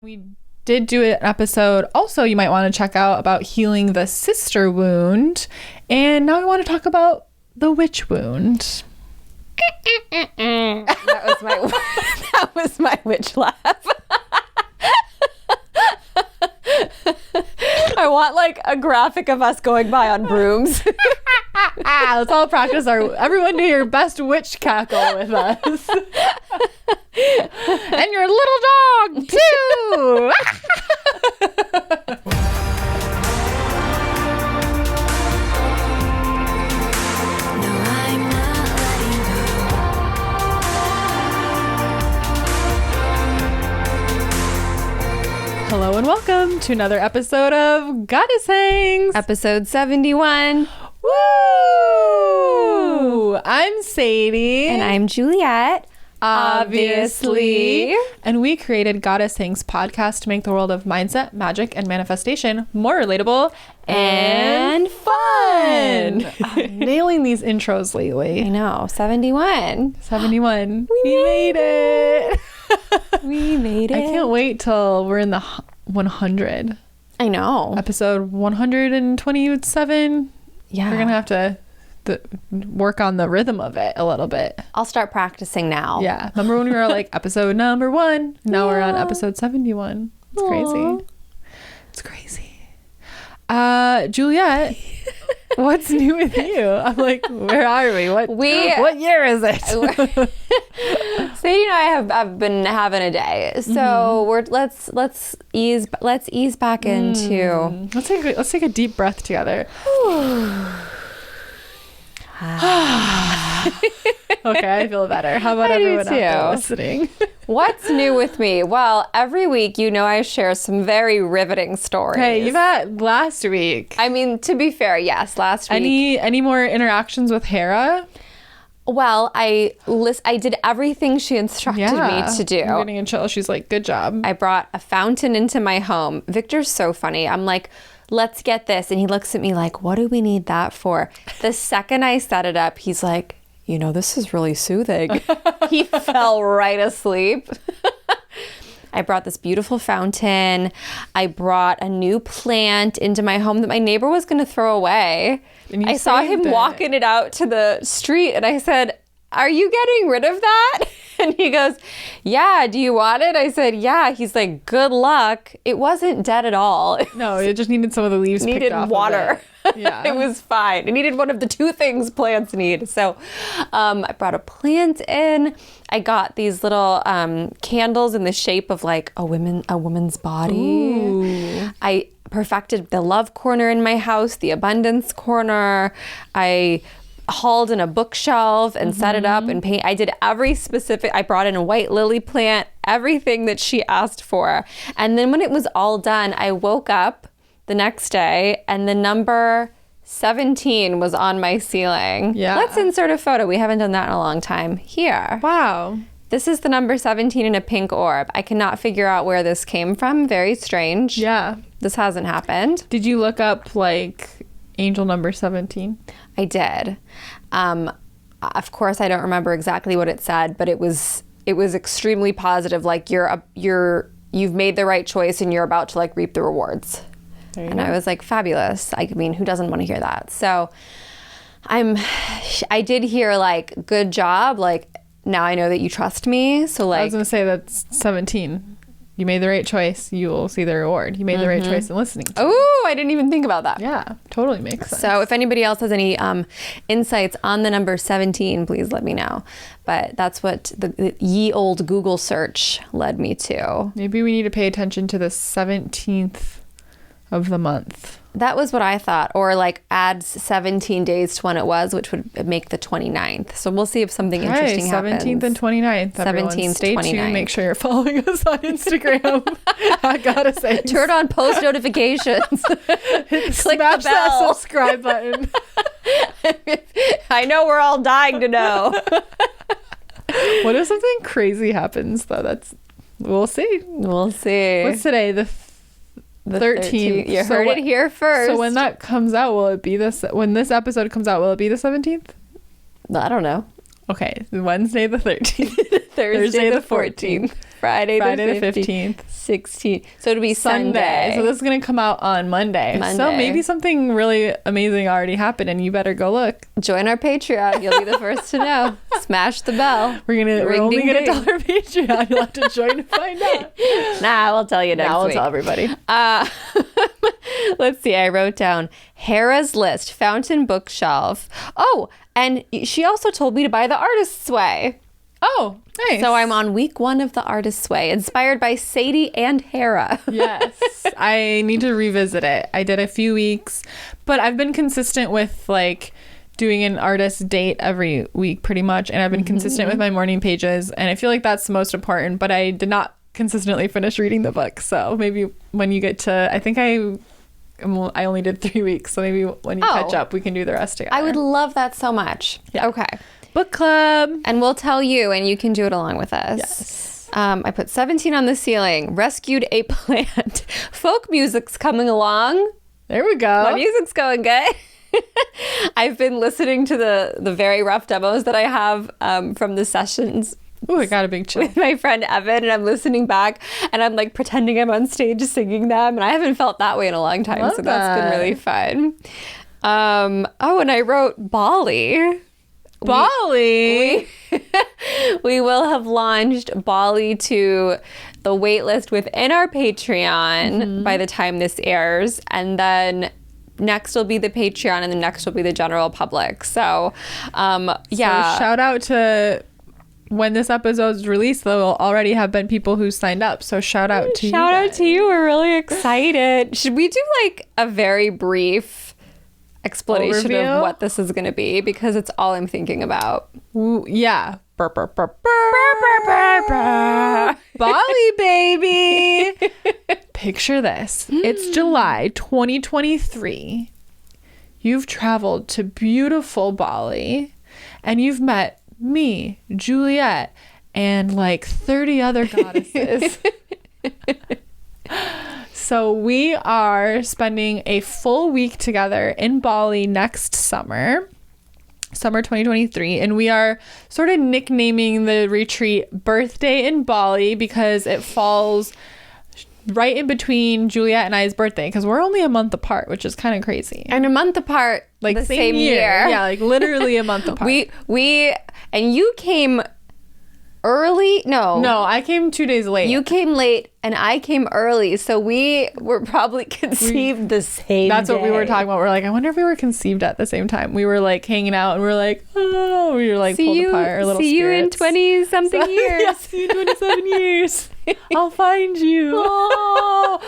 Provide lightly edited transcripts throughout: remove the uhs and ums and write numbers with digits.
We did do an episode also you might want to check out about healing the sister wound. And now we want to talk about the witch wound. That was my witch laugh. I want like a graphic of us going by on brooms. Let's all practice everyone do your best witch cackle with us. And your little dog too. Hello and welcome to another episode of Goddess Hangs. Episode 71. Woo! I'm Sadie. And I'm Juliet. Obviously. And we created Goddess Hangs podcast to make the world of mindset, magic, and manifestation more relatable and fun. Nailing these intros lately. I know. 71. 71. We made it. We made it. I can't wait till we're in the 100. I know. Episode 127. Yeah. We're going to have to work on the rhythm of it a little bit. I'll start practicing now. Yeah. Remember when we were like episode number 1? Now we're on episode 71. It's crazy. It's crazy. Juliet, what's new with you? I'm like, where are we? What year is it? Sadie and I have been having a day, so let's ease back into. Let's take a deep breath together. Okay, I feel better. How about everyone out there listening? What's new with me? Well, every week, I share some very riveting stories. Hey, you've had last week. I mean, to be fair, yes, last week. Any more interactions with Hera? Well, I did everything she instructed me to do. I'm getting a chill. She's like, good job. I brought a fountain into my home. Victor's so funny. I'm like, let's get this. And he looks at me like, what do we need that for? The second I set it up, he's like, this is really soothing. He fell right asleep. I brought this beautiful fountain. I brought a new plant into my home that my neighbor was going to throw away. I saw him walking it out to the street and I said, are you getting rid of that? And he goes, yeah, do you want it? I said, yeah. He's like, good luck. It wasn't dead at all. No, it just needed some of the leaves picked off. Needed water. Yeah. It was fine. It needed one of the two things plants need. So I brought a plant in. I got these little candles in the shape of like a woman's body. Ooh. I perfected the love corner in my house, the abundance corner. I hauled in a bookshelf and set it up and paint. I did I brought in a white lily plant, everything that she asked for. And then when it was all done, I woke up the next day and the number 17 was on my ceiling. Yeah. Let's insert a photo. We haven't done that in a long time. Here. Wow. This is the number 17 in a pink orb. I cannot figure out where this came from. Very strange. Yeah. This hasn't happened. Did you look up like angel number 17? I did. Of course, I don't remember exactly what it said, but it was extremely positive. Like you've made the right choice and you're about to like reap the rewards. And I was like, fabulous. I mean, who doesn't want to hear that? So I did hear like, good job. Like now I know that you trust me. So like, I was going to say that's 17. You made the right choice. You will see the reward. You made the right choice in listening to me. Oh, I didn't even think about that. Yeah, totally makes sense. So if anybody else has any insights on the number 17, please let me know. But that's what the ye old Google search led me to. Maybe we need to pay attention to the 17th of the month. That was what I thought. Or like add 17 days to when it was, which would make the 29th. So we'll see if something interesting happens. 17th and 29th. 17th, Stay 29th. tuned. Make sure you're following us on Instagram. I gotta say. Turn on post notifications. Click Smash the bell. that subscribe button. I know we're all dying to know. What if something crazy happens though? We'll see. We'll see. What's today? The 13th. You heard it here first. So when that comes out, will it be when this episode comes out, will it be the 17th? I don't know. Okay. Wednesday the 13th. Thursday the 14th. Friday the 15th. 16th. So it'll be Sunday. So this is going to come out on Monday. So maybe something really amazing already happened and you better go look. Join our Patreon. You'll be the first to know. Smash the bell. We're only going to tell our Patreon. You'll have to join to find out. Nah, we'll tell you next week. We'll tell everybody. Let's see. I wrote down Hera's List, Fountain Bookshelf. Oh, and she also told me to buy The Artist's Way. Oh, nice. So I'm on week 1 of The Artist's Way, inspired by Sadie and Hera. Yes. I need to revisit it. I did a few weeks, but I've been consistent with like doing an artist date every week pretty much. And I've been consistent with my morning pages. And I feel like that's the most important, but I did not consistently finish reading the book. So maybe when you get to, I think I only did 3 weeks. So maybe when you catch up, we can do the rest together. I would love that so much. Yeah. Okay. Book club. And we'll tell you, and you can do it along with us. Yes. I put 17 on the ceiling. Rescued a plant. Folk music's coming along. There we go. My music's going good. I've been listening to the very rough demos that I have from the sessions. Oh, I got a big chill. With my friend Evan, and I'm listening back and I'm like pretending I'm on stage singing them, and I haven't felt that way in a long time. Love so that's been really fun. And I wrote Bali. We will have launched Bali to the waitlist within our Patreon by the time this airs, and then next will be the Patreon, and the next will be the general public. So So shout out to when this episode is released, there will already have been people who signed up. So shout out to you. Shout out to you. We're really excited. Should we do like a very brief explanation of what this is going to be, because it's all I'm thinking about? Ooh, yeah. Bali, baby. Picture this. It's July 2023. You've traveled to beautiful Bali and you've met me, Juliet, and like 30 other goddesses. So we are spending a full week together in Bali next summer 2023, and we are sort of nicknaming the retreat Birthday in Bali because it falls right in between Juliet and I's birthday, because we're only a month apart, which is kind of crazy. And a month apart, like the same year. Yeah, like literally a month apart. We and you came early. No, I came 2 days late. You came late and I came early, so we were probably conceived the same That's day. what we were talking about. We're like, I wonder if we were conceived at the same time. We were like hanging out and we were like, oh, we were like pulled apart, our little see spirits. you in 20 something years. Yeah, see you in 27 years. I'll find you. Oh.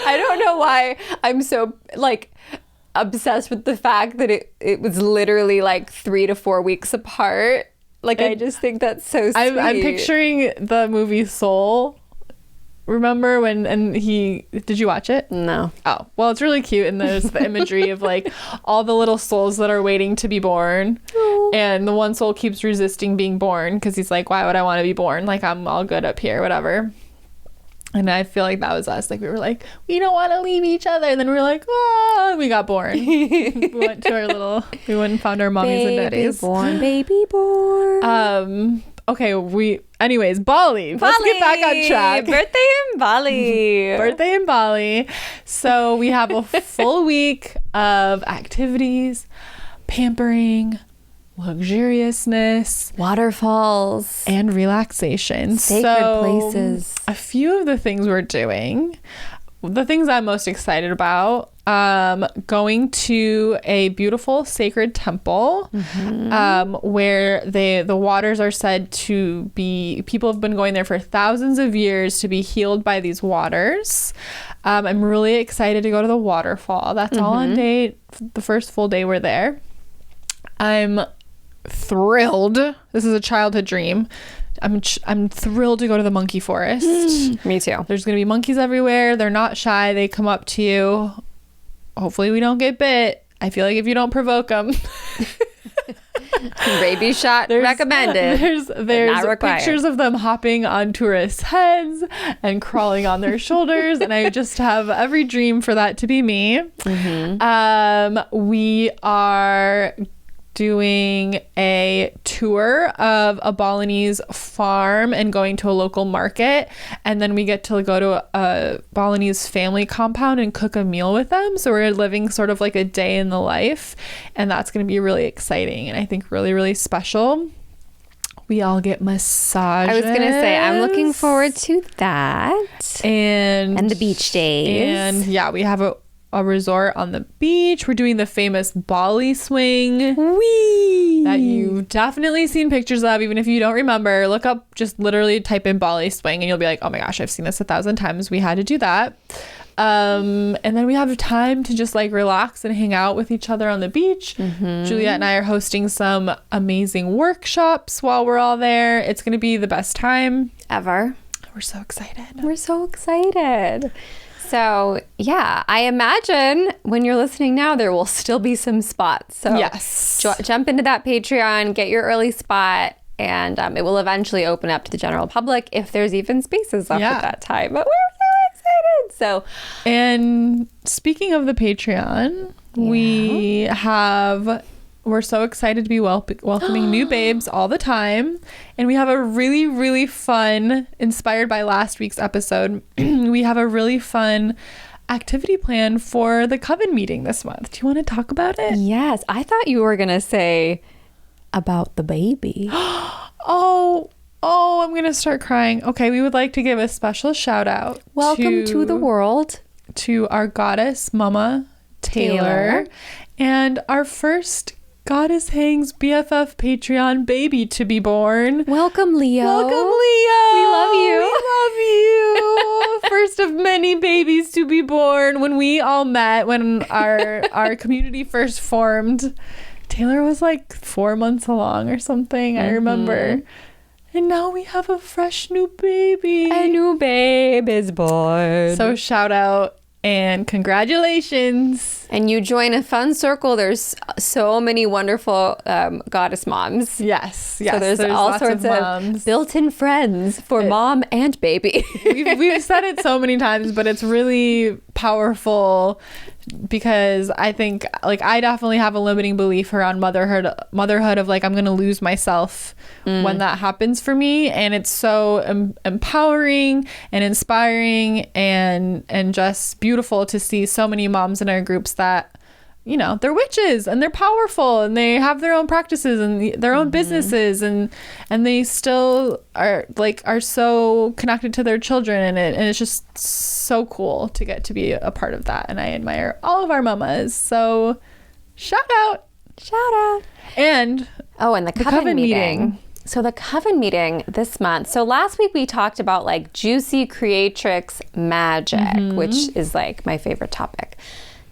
I don't know why I'm so like obsessed with the fact that it was literally like 3 to 4 weeks apart. Like, I just think that's so sweet. I'm picturing the movie Soul. Remember when, did you watch it? No. Oh, well, it's really cute. And there's the imagery of like all the little souls that are waiting to be born. Oh. And the one soul keeps resisting being born because he's like, why would I want to be born? Like, I'm all good up here, whatever. And I feel like that was us. Like, we were like, we don't want to leave each other. And then we were like, oh, and we got born. We went and found our mommies and daddies. Baby born. Okay, anyways, Bali. Let's get back on track. Birthday in Bali. Birthday in Bali. So we have a full week of activities, pampering, luxuriousness, waterfalls, and relaxation. Sacred places. A few of the things we're doing, the things I'm most excited about, going to a beautiful sacred temple, where the waters are said to be, people have been going there for thousands of years to be healed by these waters. I'm really excited to go to the waterfall. That's all on the first full day we're there. I'm thrilled. This is a childhood dream. I'm thrilled to go to the monkey forest. Me too. There's going to be monkeys everywhere. They're not shy. They come up to you. Hopefully we don't get bit. I feel like if you don't provoke them. Rabies shot recommended. There's pictures of them hopping on tourists' heads and crawling on their shoulders, and I just have every dream for that to be me. We are doing a tour of a Balinese farm and going to a local market, and then we get to go to a Balinese family compound and cook a meal with them. So we're living sort of like a day in the life, and that's going to be really exciting and I think really, really special. We all get massages. I was going to say, I'm looking forward to that. And the beach days. And yeah, we have a resort on the beach. We're doing the famous Bali swing. Whee! That you've definitely seen pictures of, even if you don't remember. Look up, just literally type in Bali swing and you'll be like, oh my gosh, I've seen this 1,000 times. We had to do that. And then we have time to just like relax and hang out with each other on the beach. Juliet and I are hosting some amazing workshops while we're all there. It's going to be the best time ever. We're so excited. We're so excited. So yeah, I imagine when you're listening now, there will still be some spots. So yes, jump into that Patreon, get your early spot, and it will eventually open up to the general public if there's even spaces left at that time. But we're so excited. So, and speaking of the Patreon, we're so excited to be welcoming new babes all the time. And we have a really, really fun, inspired by last week's episode, we have a really fun activity plan for the coven meeting this month. Do you want to talk about it? Yes. I thought you were going to say about the baby. Oh, I'm going to start crying. Okay, we would like to give a special shout out. Welcome to the world. To our goddess mama, Taylor. And our first Goddess Hangs BFF Patreon baby to be born. Welcome, Leo. Welcome, Leo. We love you. We love you. First of many babies to be born. When we all met, when our community first formed, Taylor was like 4 months along or something. I remember. And now we have a fresh new baby. A new babe is born. So shout out. And congratulations. And you join a fun circle. There's so many wonderful goddess moms. Yes. So there's all sorts of built-in friends for mom and baby. We've said it so many times, but it's really powerful because I think like I definitely have a limiting belief around motherhood of like I'm going to lose myself when that happens for me, and it's so empowering and inspiring and just beautiful to see so many moms in our groups that, you know, they're witches and they're powerful and they have their own practices and their own businesses and they still are so connected to their children, and it's just so cool to get to be a part of that. And I admire all of our mamas. So shout out. And the coven meeting. So the coven meeting this month. So last week we talked about like juicy creatrix magic, which is like my favorite topic.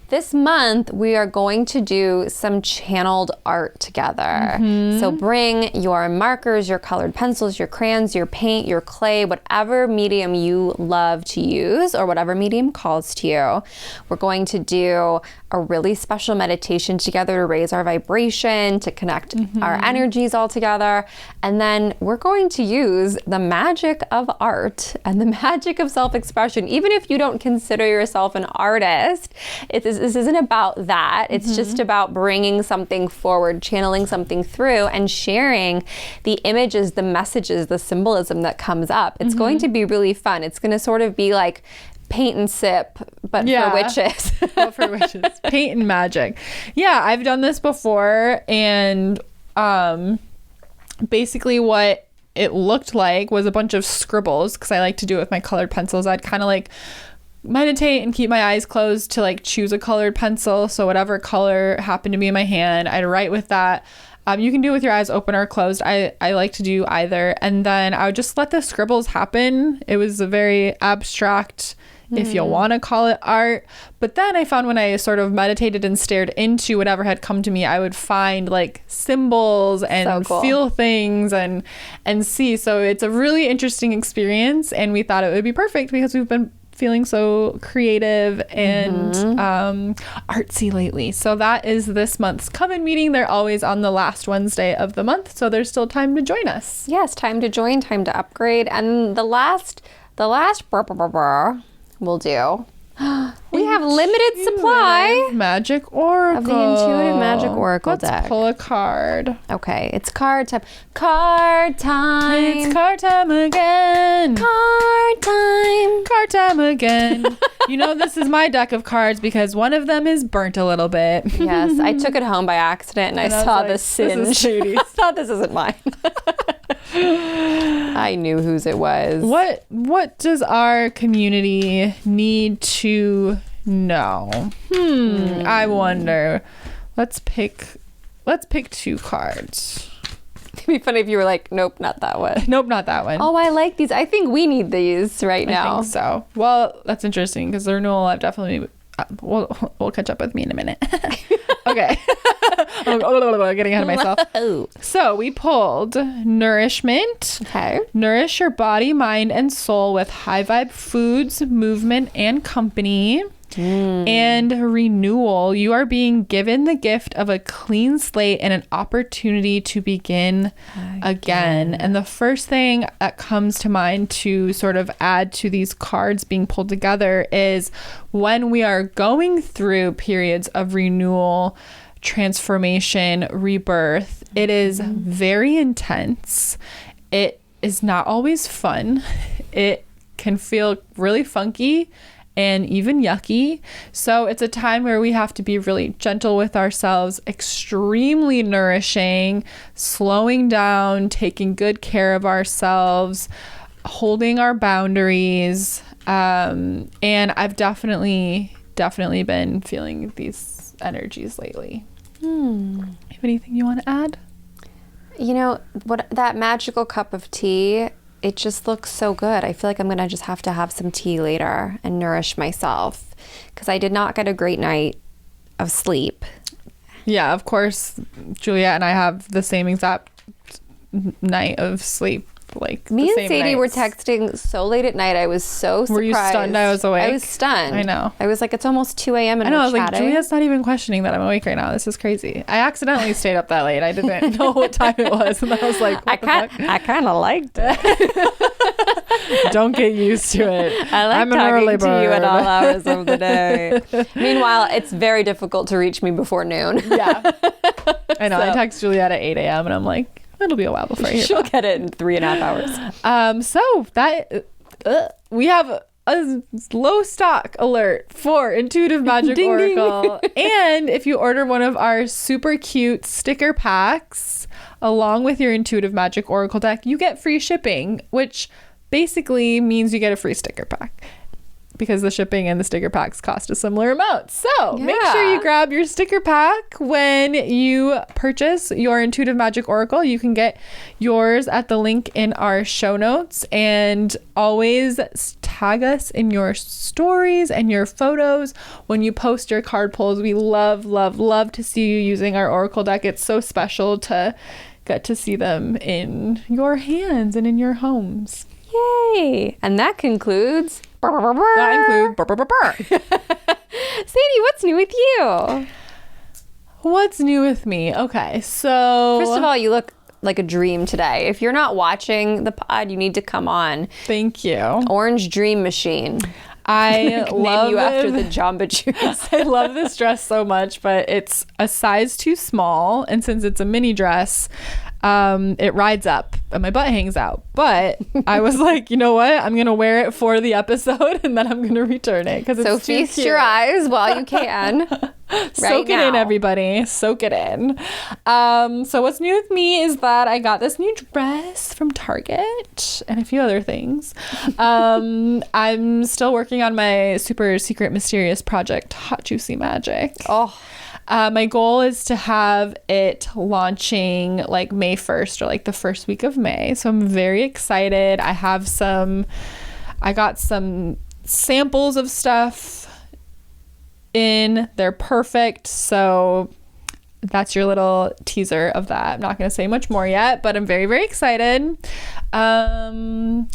This month, we are going to do some channeled art together. So bring your markers, your colored pencils, your crayons, your paint, your clay, whatever medium you love to use or whatever medium calls to you. We're going to do a really special meditation together to raise our vibration, to connect our energies all together. And then we're going to use the magic of art and the magic of self-expression. Even if you don't consider yourself an artist, this isn't about that. It's just about bringing something forward, channeling something through, and sharing the images, the messages, the symbolism that comes up. It's going to be really fun. It's going to sort of be like paint and sip, but for witches. But for witches. Paint and magic. Yeah, I've done this before, and basically what it looked like was a bunch of scribbles, because I like to do it with my colored pencils. I'd kind of like meditate and keep my eyes closed to like choose a colored pencil. So whatever color happened to be in my hand, I'd write with that. You can do it with your eyes open or closed. I like to do either. And then I would just let the scribbles happen. It was a very abstract, if you want to call it art. But then I found when I sort of meditated and stared into whatever had come to me, I would find like symbols and feel things and see. So it's a really interesting experience. And we thought it would be perfect because we've been feeling so creative and artsy lately. So that is this month's coven meeting. They're always on the last Wednesday of the month, so there's still time to join us. Yes, time to join, time to upgrade. And the last we'll do We have limited supply Magic Oracle. of the Intuitive Magic Oracle deck. Let's pull a card. Okay, it's card time. Card time. It's card time again. Card time. Card time again. You know, this is my deck of cards because one of them is burnt a little bit. Yes, I took it home by accident and I was saw like, the this singe. is Sadie's. I thought this isn't mine. I knew whose it was. What does our community need to know? I wonder. Let's pick 2 cards. It'd be funny if you were like, nope, not that one. Nope, not that one. Oh, I like these. I think we need these right now. I think so. Well, that's interesting because the renewal, I've definitely... We'll catch up with me in a minute. Okay. Getting ahead of myself. Whoa. So we pulled Nourishment. Okay. Nourish your body, mind, and soul with high vibe foods, movement, and company. And Renewal. You are being given the gift of a clean slate and an opportunity to begin again. And the first thing that comes to mind to sort of add to these cards being pulled together is when we are going through periods of renewal, transformation, rebirth, it is very intense. It is not always fun. It can feel really funky and even yucky. So it's a time where we have to be really gentle with ourselves, extremely nourishing, slowing down, taking good care of ourselves, holding our boundaries. And I've definitely been feeling these energies lately. You have anything you want to add? You know, what that magical cup of tea, it just looks so good. I feel like I'm going to just have to have some tea later and nourish myself because I did not get a great night of sleep. Yeah, of course, Juliet and I have the same exact night of sleep. Like Me the and same Sadie were nights. texting so late at night. I was so surprised. Were you stunned I was awake? I was stunned. I know. I was like, it's almost 2 a.m. and I know, I we're was like, chatting. Juliet's not even questioning that I'm awake right now. This is crazy. I accidentally stayed up that late. I didn't know what time it was. And I was like, what the fuck? I kind of liked it. Don't get used to it. I like I'm an talking early to you at bird. all hours of the day. Meanwhile, it's very difficult to reach me before noon. Yeah. I know. I So- text Juliet at 8 a.m. and I'm like, it'll be a while before I hear She'll back. get it in 3.5 hours. So that we have a low stock alert for Intuitive Magic Ding, ding. Oracle. And if you order one of our super cute sticker packs along with your Intuitive Magic Oracle deck, you get free shipping, which basically means you get a free sticker pack because the shipping and the sticker packs cost a similar amount. So make sure Yeah. you grab your sticker pack when you purchase your Intuitive Magic Oracle. You can get yours at the link in our show notes, and always tag us in your stories and your photos when you post your card pulls. We love to see you using our Oracle deck. It's so special to get to see them in your hands and in your homes. Yay! And that concludes... That includes Sadie, what's new with you? What's new with me? Okay, so First of all, you look like a dream today. If you're not watching the pod, you need to come on. thank you. Orange Dream Machine. I love Name you after it. the Jamba Juice. I love this dress so much, but it's a size too small, and since it's a mini dress, it rides up and my butt hangs out. But I was like, you know what? I'm gonna wear it for the episode, and then I'm gonna return it because it's So too feast cute. your eyes while you can. Soak it in, everybody. Soak it in. So what's new with me is that I got this new dress from Target and a few other things. I'm still working on my super secret mysterious project, Hot Juicy Magic. Oh, My goal is to have it launching like May 1st or like the first week of May. So I'm very excited. I got some samples of stuff in. They're perfect. So that's your little teaser of that. I'm not going to say much more yet, but I'm very, very excited. I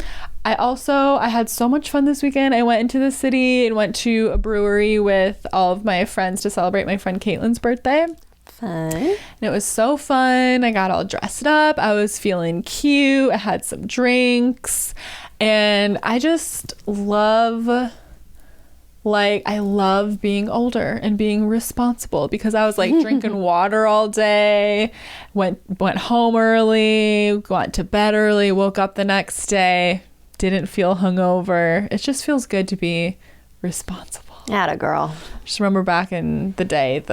had so much fun this weekend. I went into the city and went to a brewery with all of my friends to celebrate my friend Caitlin's birthday. fun. And it was so fun. I got all dressed up. I was feeling cute. I had some drinks. And I just love like I love being older and being responsible, because I was like drinking water all day, went home early, went to bed early, woke up the next day, didn't feel hungover. It just feels good to be responsible. Atta girl. Just remember back in the day,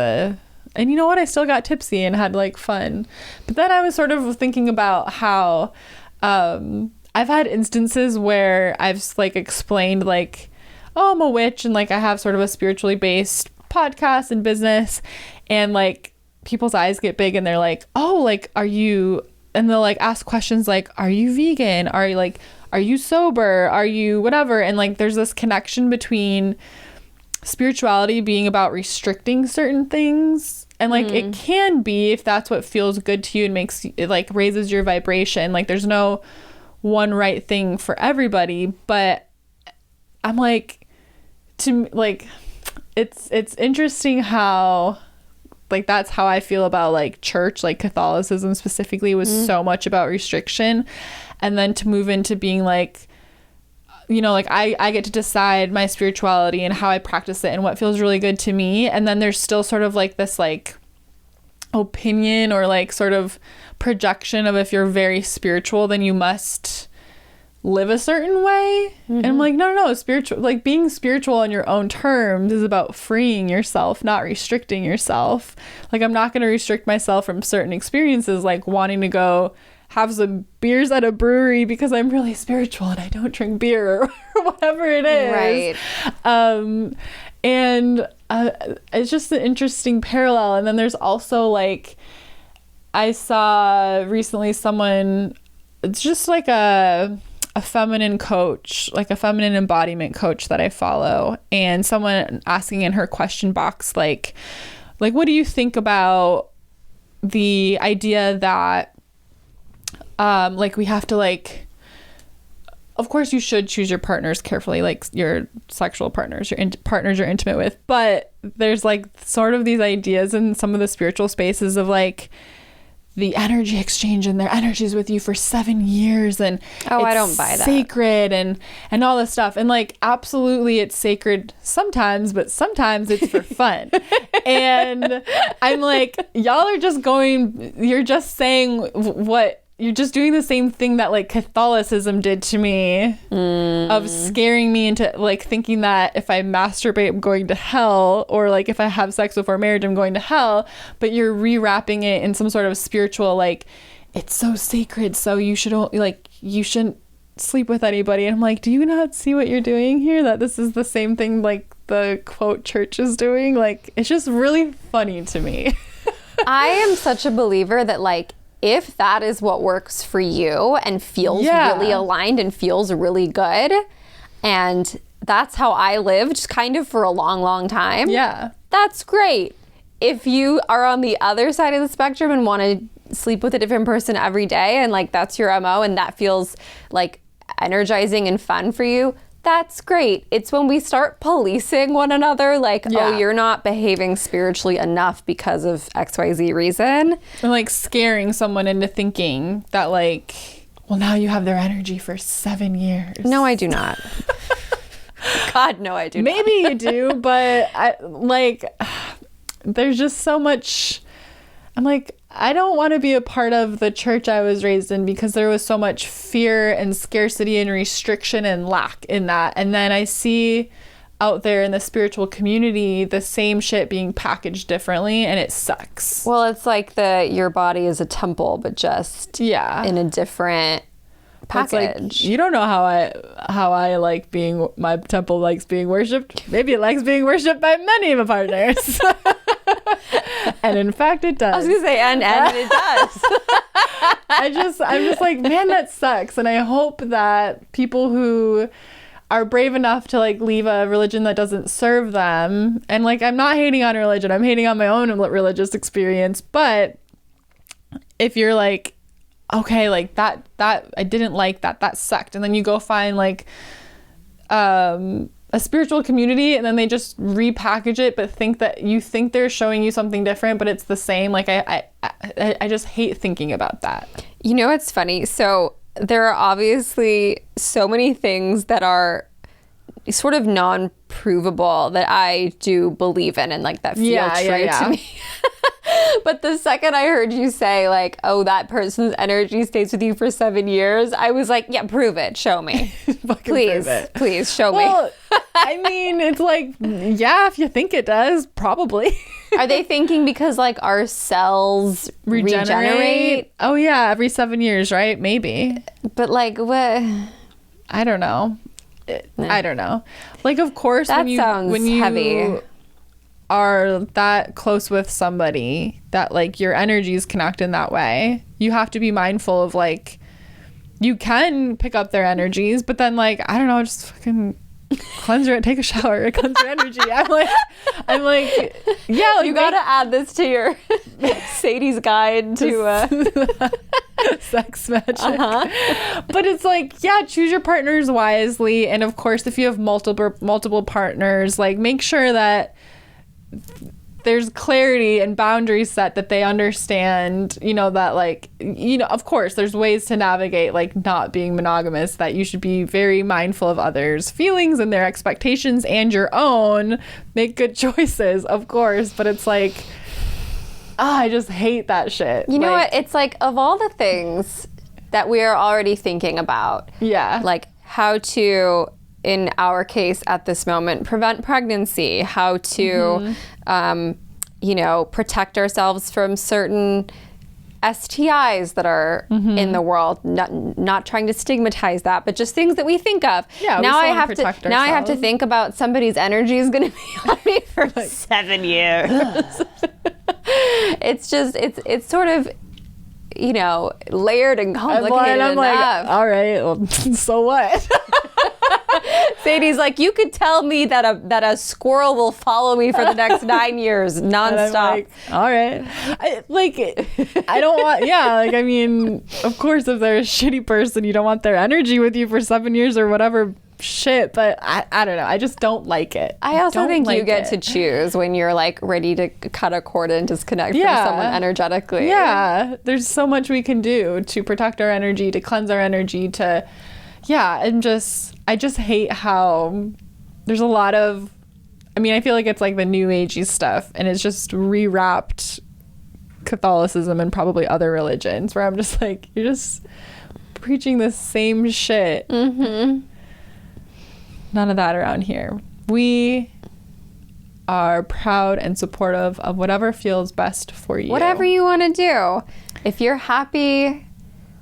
and you know what? I still got tipsy and had like fun. But then I was sort of thinking about how I've had instances where I've like explained like, oh, I'm a witch, and like I have sort of a spiritually based podcast and business, and like people's eyes get big and they're like, oh, like, are you, and they'll like ask questions like, are you vegan? Are you sober? Are you whatever? And like there's this connection between spirituality being about restricting certain things, and like it can be, if that's what feels good to you and makes it like raises your vibration. Like there's no one right thing for everybody, but I'm like, to like, it's interesting how like that's how I feel about like church, like Catholicism specifically was so much about restriction, and then to move into being like, you know, like I get to decide my spirituality and how I practice it and what feels really good to me. And then there's still sort of like this like opinion or like sort of projection of, if you're very spiritual, then you must live a certain way. And I'm like, no, spiritual, like being spiritual on your own terms is about freeing yourself, not restricting yourself. Like I'm not going to restrict myself from certain experiences, like wanting to go have some beers at a brewery because I'm really spiritual and I don't drink beer or whatever it is. Right. And it's just an interesting parallel. And then there's also like, I saw recently someone, it's just like a feminine coach, like a feminine embodiment coach that I follow, and someone asking in her question box, like what do you think about the idea that like we have to like, of course you should choose your partners carefully, like your sexual partners, your partners you're intimate with, but there's like sort of these ideas in some of the spiritual spaces of like the energy exchange, and their energies with you for 7 years, and I don't buy that, sacred and all this stuff, and like absolutely it's sacred sometimes, but sometimes it's for fun. And I'm like, y'all are just you're just saying what you're just doing, the same thing that like Catholicism did to me, of scaring me into like thinking that if I masturbate I'm going to hell, or like if I have sex before marriage I'm going to hell. But you're rewrapping it in some sort of spiritual, like it's so sacred, so you shouldn't sleep with anybody. And I'm like, do you not see what you're doing here? That this is the same thing like the quote church is doing. Like it's just really funny to me. I am such a believer that like, if that is what works for you and feels really aligned and feels really good, and that's how I lived kind of for a long, long time. Yeah. That's great. If you are on the other side of the spectrum and want to sleep with a different person every day, and like that's your MO and that feels like energizing and fun for you, that's great. It's when we start policing one another, like, oh, you're not behaving spiritually enough because of XYZ reason. And like scaring someone into thinking that like, well, now you have their energy for 7 years. No, I do not. God, no, I do not. Maybe you do, but there's just so much. I'm like, I don't want to be a part of the church I was raised in, because there was so much fear and scarcity and restriction and lack in that. And then I see out there in the spiritual community the same shit being packaged differently, and it sucks. Well, it's like your body is a temple, but just in a different package. Like, you don't know how I like being, my temple likes being worshipped. Maybe it likes being worshipped by many of my partners. And in fact it does. I was gonna say and it does. I'm just like, man, that sucks. And I hope that people who are brave enough to like leave a religion that doesn't serve them, and like I'm not hating on religion, I'm hating on my own religious experience, but if you're like, okay, like that I didn't like that sucked, and then you go find like a spiritual community, and then they just repackage it but think they're showing you something different, but it's the same. Like I just hate thinking about that. You know, it's funny. So there are obviously so many things that are sort of non-provable that I do believe in and like that feel true to me. But the second I heard you say like, oh, that person's energy stays with you for 7 years, I was like, yeah, prove it. Show me. Please show me. I mean, it's like, yeah, if you think it does, probably. Are they thinking because like our cells regenerate? Oh yeah, every 7 years, right? Maybe. But like what? I don't know. I don't know. Like, of course, that when you heavy. Are that close with somebody that like your energies connect in that way, you have to be mindful of like, you can pick up their energies, but then like, I don't know, just fucking cleanse your, take a shower, cleanse your energy. I'm like, yeah, like you gotta add this to your Sadie's guide to sex magic. But it's like, yeah, choose your partners wisely, and of course, if you have multiple partners, like make sure that there's clarity and boundaries set, that they understand, you know, that like, you know, of course there's ways to navigate like not being monogamous, that you should be very mindful of others' feelings and their expectations and your own, make good choices, of course, but it's like, I just hate that shit. You know what, it's like, of all the things that we are already thinking about, like how to, in our case at this moment, prevent pregnancy, how to, you know, protect ourselves from certain STIs that are in the world, not trying to stigmatize that, but just things that we think of. Yeah, now I have to think about somebody's energy is going to be on me for like 7 years. It's just, it's sort of, you know, layered and complicated I'm like, enough. all right, well, so what? Sadie's like, you could tell me that a squirrel will follow me for the next 9 years nonstop. Like, all right. I don't want, like, I mean, of course, if they're a shitty person, you don't want their energy with you for 7 years or whatever shit, but I don't know. I just don't like it. I also think you get to choose when you're like ready to cut a cord and disconnect from someone energetically. Yeah. There's so much we can do to protect our energy, to cleanse our energy, to, and I just hate how there's a lot of, I mean, I feel like it's like the new agey stuff, and it's just rewrapped Catholicism and probably other religions, where I'm just like, you're just preaching the same shit. None of that around here. We are proud and supportive of whatever feels best for you. Whatever you want to do. If you're happy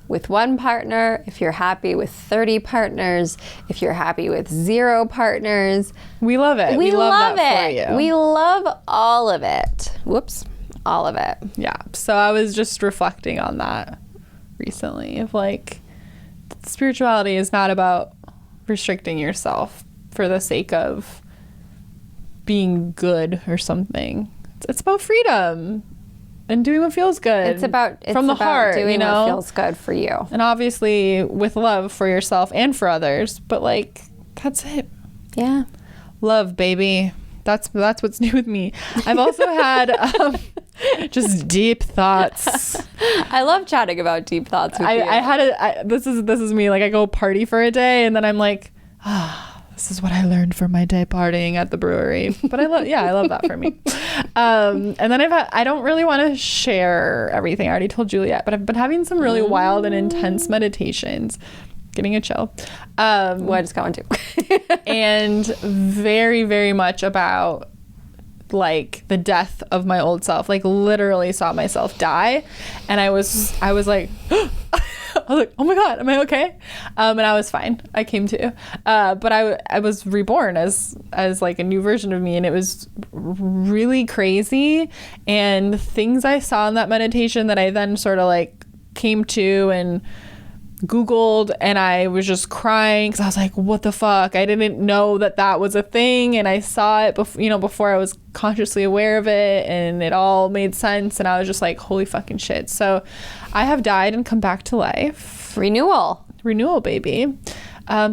with one partner, if you're happy with 30 partners, if you're happy with 0 partners, we love it. We love that it. For you. We love all of it. Whoops. All of it. Yeah. So I was just reflecting on that recently, of like, spirituality is not about restricting yourself for the sake of being good or something. It's about freedom and doing what feels good. It's about from the heart, doing you know, what feels good for you, and obviously with love for yourself and for others. But like, that's it. Yeah, love, baby. That's what's new with me. I've also had just deep thoughts. I love chatting about deep thoughts with you. This is me. Like, I go party for a day, and then I'm like, this is what I learned from my day partying at the brewery. But I love that for me. And then I don't really want to share everything. I already told Juliet, but I've been having some really wild and intense meditations. Getting a chill. What is going to? And very, very much about like the death of my old self. Like, literally saw myself die, and I was like, I was like, oh my God, am I okay? And I was fine. I came to, but I was reborn as like a new version of me, and it was really crazy. And things I saw in that meditation that I then sort of like came to and Googled, and I was just crying because I was like, what the fuck? I didn't know that was a thing, and I saw it before I was consciously aware of it, and it all made sense, and I was just like, holy fucking shit. So I have died and come back to life. Renewal, baby.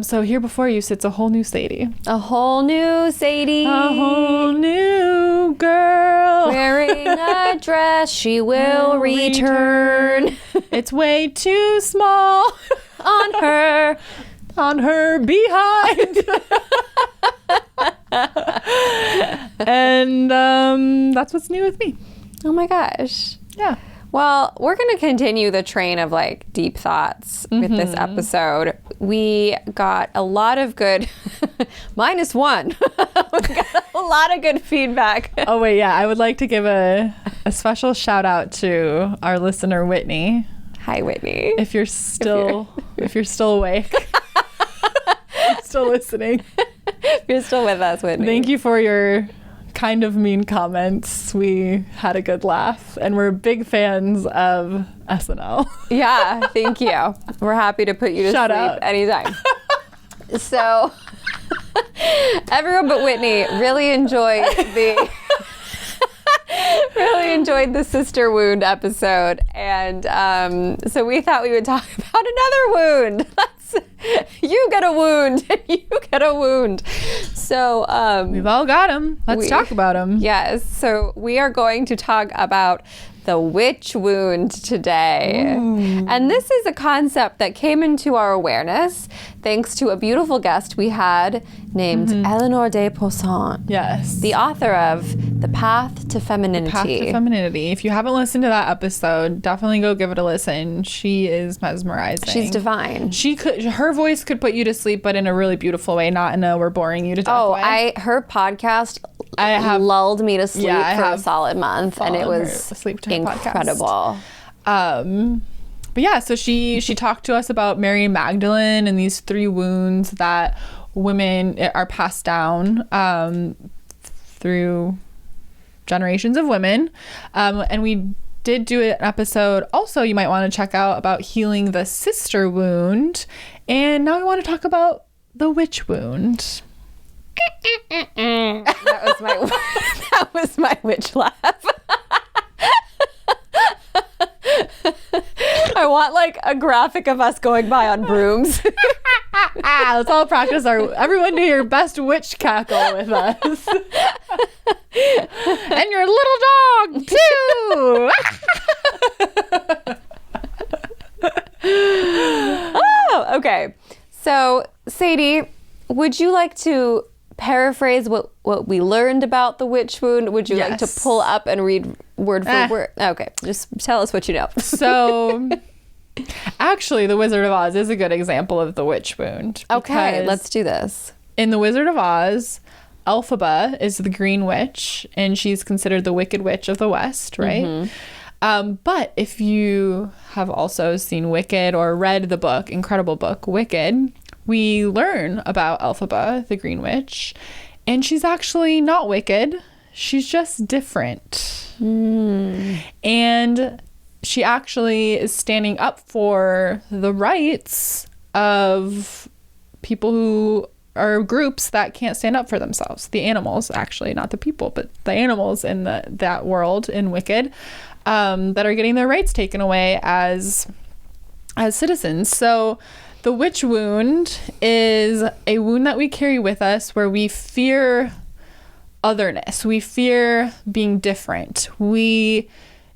So here before you sits a whole new Sadie. A whole new Sadie. A whole new girl. Wearing a dress she will return. It's way too small on her behind. And that's what's new with me. Oh my gosh. Yeah. Well, we're going to continue the train of like deep thoughts with this episode. We got a lot of good, minus one. We got a lot of good feedback. Oh, wait, yeah. I would like to give a special shout out to our listener, Whitney. Hi, Whitney. If you're still awake, still listening. If you're still with us, Whitney. Thank you for your kind of mean comments. We had a good laugh, and we're big fans of SNL. Yeah, thank you. We're happy to put you to Shout sleep out. anytime. So, everyone but Whitney really enjoyed the sister wound episode, and so we thought we would talk about another wound. You get a wound, and you get a wound. So We've all got them. Let's talk about them. Yes. So we are going to talk about the witch wound today. Ooh. And this is a concept that came into our awareness thanks to a beautiful guest we had named Eleanor de Poussin. Yes. The author of The Path to Femininity. The Path to Femininity. If you haven't listened to that episode, definitely go give it a listen. She is mesmerizing. She's divine. Her voice could put you to sleep, but in a really beautiful way, not in a we're boring you to death way. Her podcast lulled me to sleep for a solid month, and it was incredible. But yeah, so she talked to us about Mary Magdalene and these 3 wounds that women are passed down through generations of women. And we did do an episode also you might want to check out about healing the sister wound. And now we want to talk about the witch wound. That was my witch laugh. I want like a graphic of us going by on brooms. Let's all practice everyone do your best witch cackle with us. And your little dog too. Oh, okay. So Sadie, would you like to paraphrase what we learned about the witch wound? Would you like to pull up and read word for word? Okay, just tell us what you know. So, actually, The Wizard of Oz is a good example of the witch wound. Okay, let's do this. In The Wizard of Oz, Elphaba is the green witch, and she's considered the Wicked Witch of the West, right? But if you have also seen Wicked or read the book, incredible book, Wicked, we learn about Elphaba, the Green Witch, and she's actually not wicked. She's just different. And she actually is standing up for the rights of people who are groups that can't stand up for themselves. The animals, actually, not the people, but the animals in that world in Wicked that are getting their rights taken away as citizens. So the witch wound is a wound that we carry with us where we fear otherness. We fear being different.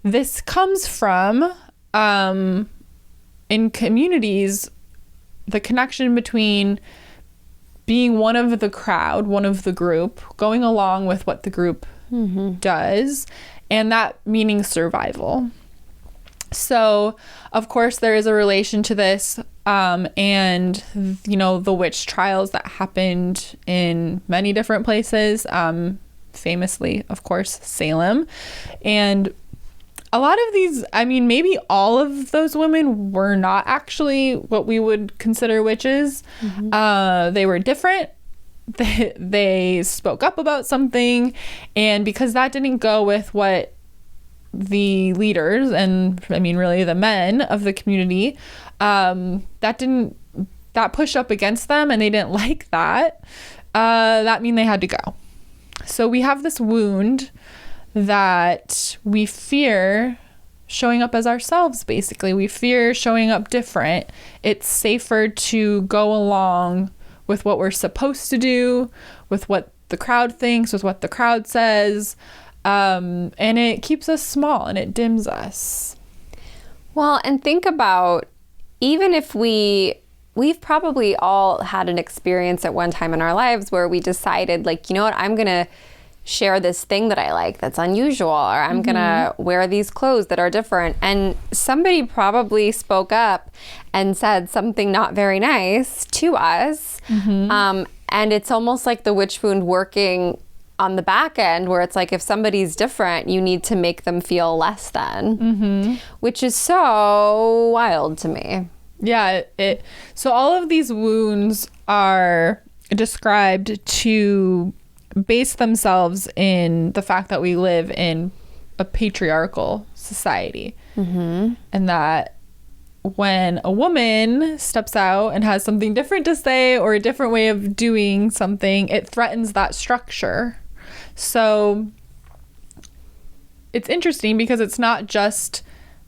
This comes from, in communities, the connection between being one of the crowd, one of the group, going along with what the group does, and that meaning survival. So, of course, there is a relation to this, and, the witch trials that happened in many different places, famously, of course, Salem. And a lot of these, maybe all of those women were not actually what we would consider witches. They were different. They spoke up about something, and because that didn't go with what the leaders and really the men of the community that pushed up against them, and they didn't like that, that mean they had to go. So we have this wound that we fear showing up as ourselves. Basically, we fear showing up different. It's safer to go along with what we're supposed to do, with what the crowd thinks, with what the crowd says. And it keeps us small and it dims us. Well, and think about, even if we've probably all had an experience at one time in our lives where we decided, like, you know what, I'm going to share this thing that I like that's unusual, or I'm gonna wear these clothes that are different. And somebody probably spoke up and said something not very nice to us. And it's almost like the witch wound working on the back end, where it's like, if somebody's different, you need to make them feel less than, which is so wild to me. Yeah. So all of these wounds are described to base themselves in the fact that we live in a patriarchal society, and that when a woman steps out and has something different to say or a different way of doing something, it threatens that structure. So it's interesting because it's not just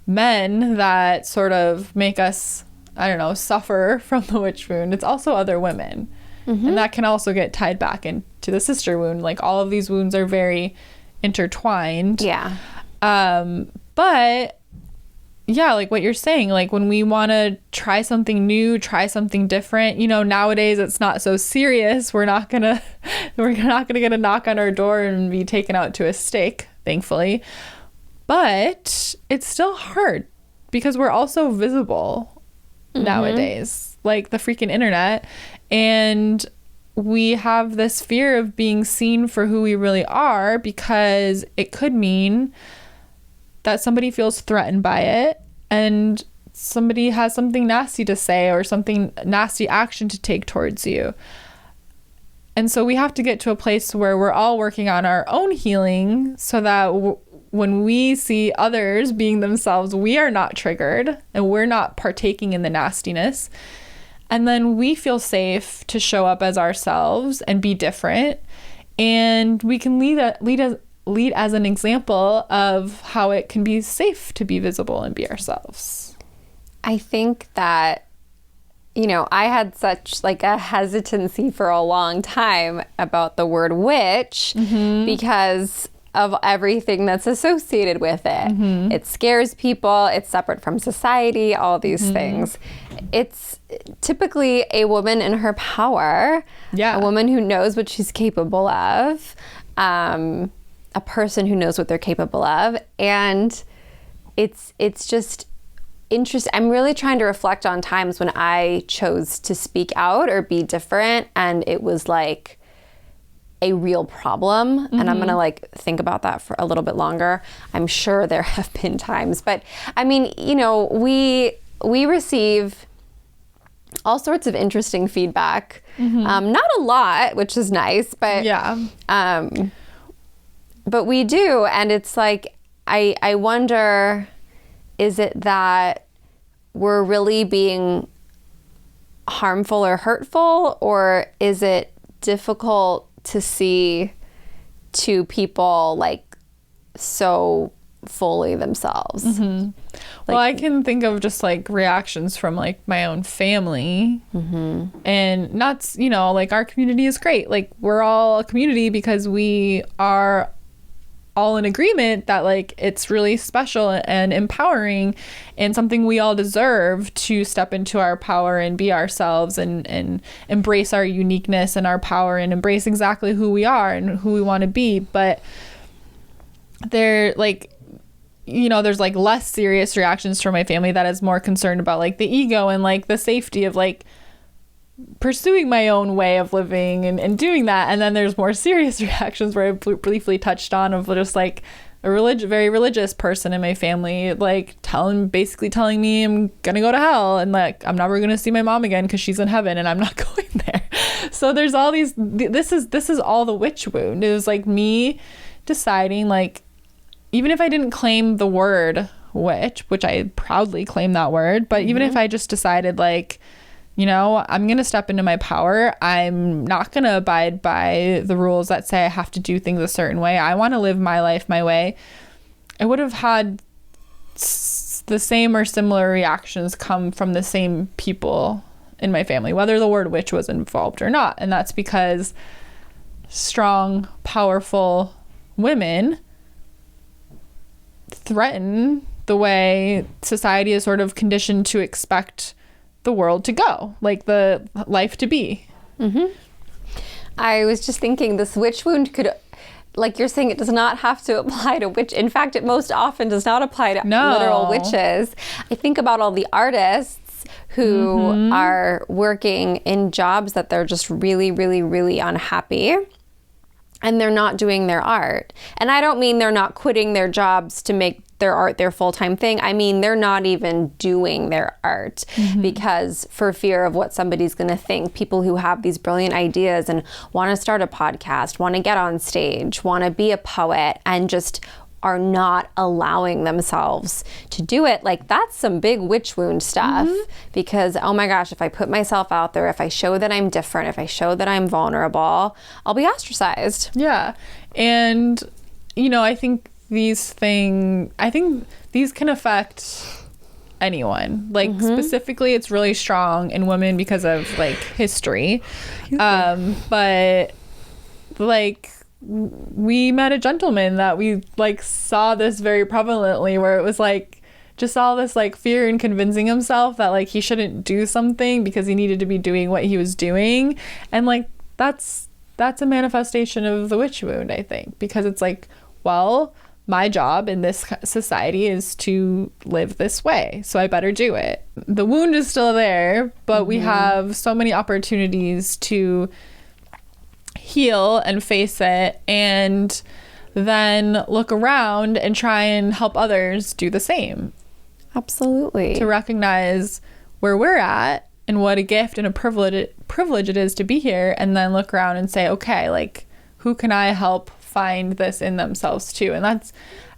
men that sort of make us, I don't know, suffer from the witch wound. It's also other women. And that can also get tied back into the sister wound. Like, all of these wounds are very intertwined. Yeah. But yeah, like what you're saying, like when we want to try something new, try something different, you know, nowadays it's not so serious. We're not gonna get a knock on our door and be taken out to a stake, thankfully. But it's still hard because we're also visible nowadays, like the freaking internet. And we have this fear of being seen for who we really are, because it could mean that somebody feels threatened by it and somebody has something nasty to say or something nasty action to take towards you. And so we have to get to a place where we're all working on our own healing, so that when we see others being themselves, we are not triggered and we're not partaking in the nastiness. And then we feel safe to show up as ourselves and be different. And we can lead as an example of how it can be safe to be visible and be ourselves. I think that, you know, I had such like a hesitancy for a long time about the word witch because of everything that's associated with it. It scares people. It's separate from society, all these things. It's typically a woman in her power, a woman who knows what she's capable of, a person who knows what they're capable of. And it's just interesting. I'm really trying to reflect on times when I chose to speak out or be different, and it was like a real problem. And I'm gonna like think about that for a little bit longer. I'm sure there have been times, but I mean, you know, we receive all sorts of interesting feedback. Not a lot, which is nice, but but we do. And it's like, I wonder, is it that we're really being harmful or hurtful, or is it difficult to see two people like so fully themselves? Well, I can think of just like reactions from like my own family, and not, you know, like our community is great. Like, we're all a community because we are all in agreement that like it's really special and empowering and something we all deserve to step into our power and be ourselves and embrace our uniqueness and our power and embrace exactly who we are and who we want to be. But they're like, you know, there's like less serious reactions from my family that is more concerned about like the ego and like the safety of like pursuing my own way of living and doing that. And then there's more serious reactions where I briefly touched on of just like a very religious person in my family, like basically telling me I'm gonna go to hell and like I'm never gonna see my mom again because she's in heaven and I'm not going there. So there's all these, this is all the witch wound. It was like me deciding, like, even if I didn't claim the word witch, which I proudly claim that word, but even if I just decided like, you know, I'm going to step into my power. I'm not going to abide by the rules that say I have to do things a certain way. I want to live my life my way. I would have had the same or similar reactions come from the same people in my family, whether the word witch was involved or not. And that's because strong, powerful women threaten the way society is sort of conditioned to expect the world to go, like the life to be. I was just thinking this witch wound could, like you're saying, it does not have to apply to witch. In fact, it most often does not apply to literal witches. I think about all the artists who are working in jobs that they're just really, really, really unhappy, and they're not doing their art. And I don't mean they're not quitting their jobs to make their art their full-time thing. I mean, they're not even doing their art because for fear of what somebody's going to think. People who have these brilliant ideas and want to start a podcast, want to get on stage, want to be a poet, and just are not allowing themselves to do it. Like, that's some big witch wound stuff because, oh my gosh, if I put myself out there, if I show that I'm different, if I show that I'm vulnerable, I'll be ostracized. Yeah. And, you know, I think these can affect anyone. Like, specifically, it's really strong in women because of, like, history. But, like, we met a gentleman that we, like, saw this very prevalently, where it was, like, just all this, like, fear in convincing himself that, like, he shouldn't do something because he needed to be doing what he was doing. And, like, that's a manifestation of the witch wound, I think, because it's like, well, my job in this society is to live this way, so I better do it. The wound is still there, but we have so many opportunities to heal and face it, and then look around and try and help others do the same. Absolutely. To recognize where we're at and what a gift and a privilege it is to be here, and then look around and say, okay, like, who can I help find this in themselves too? And I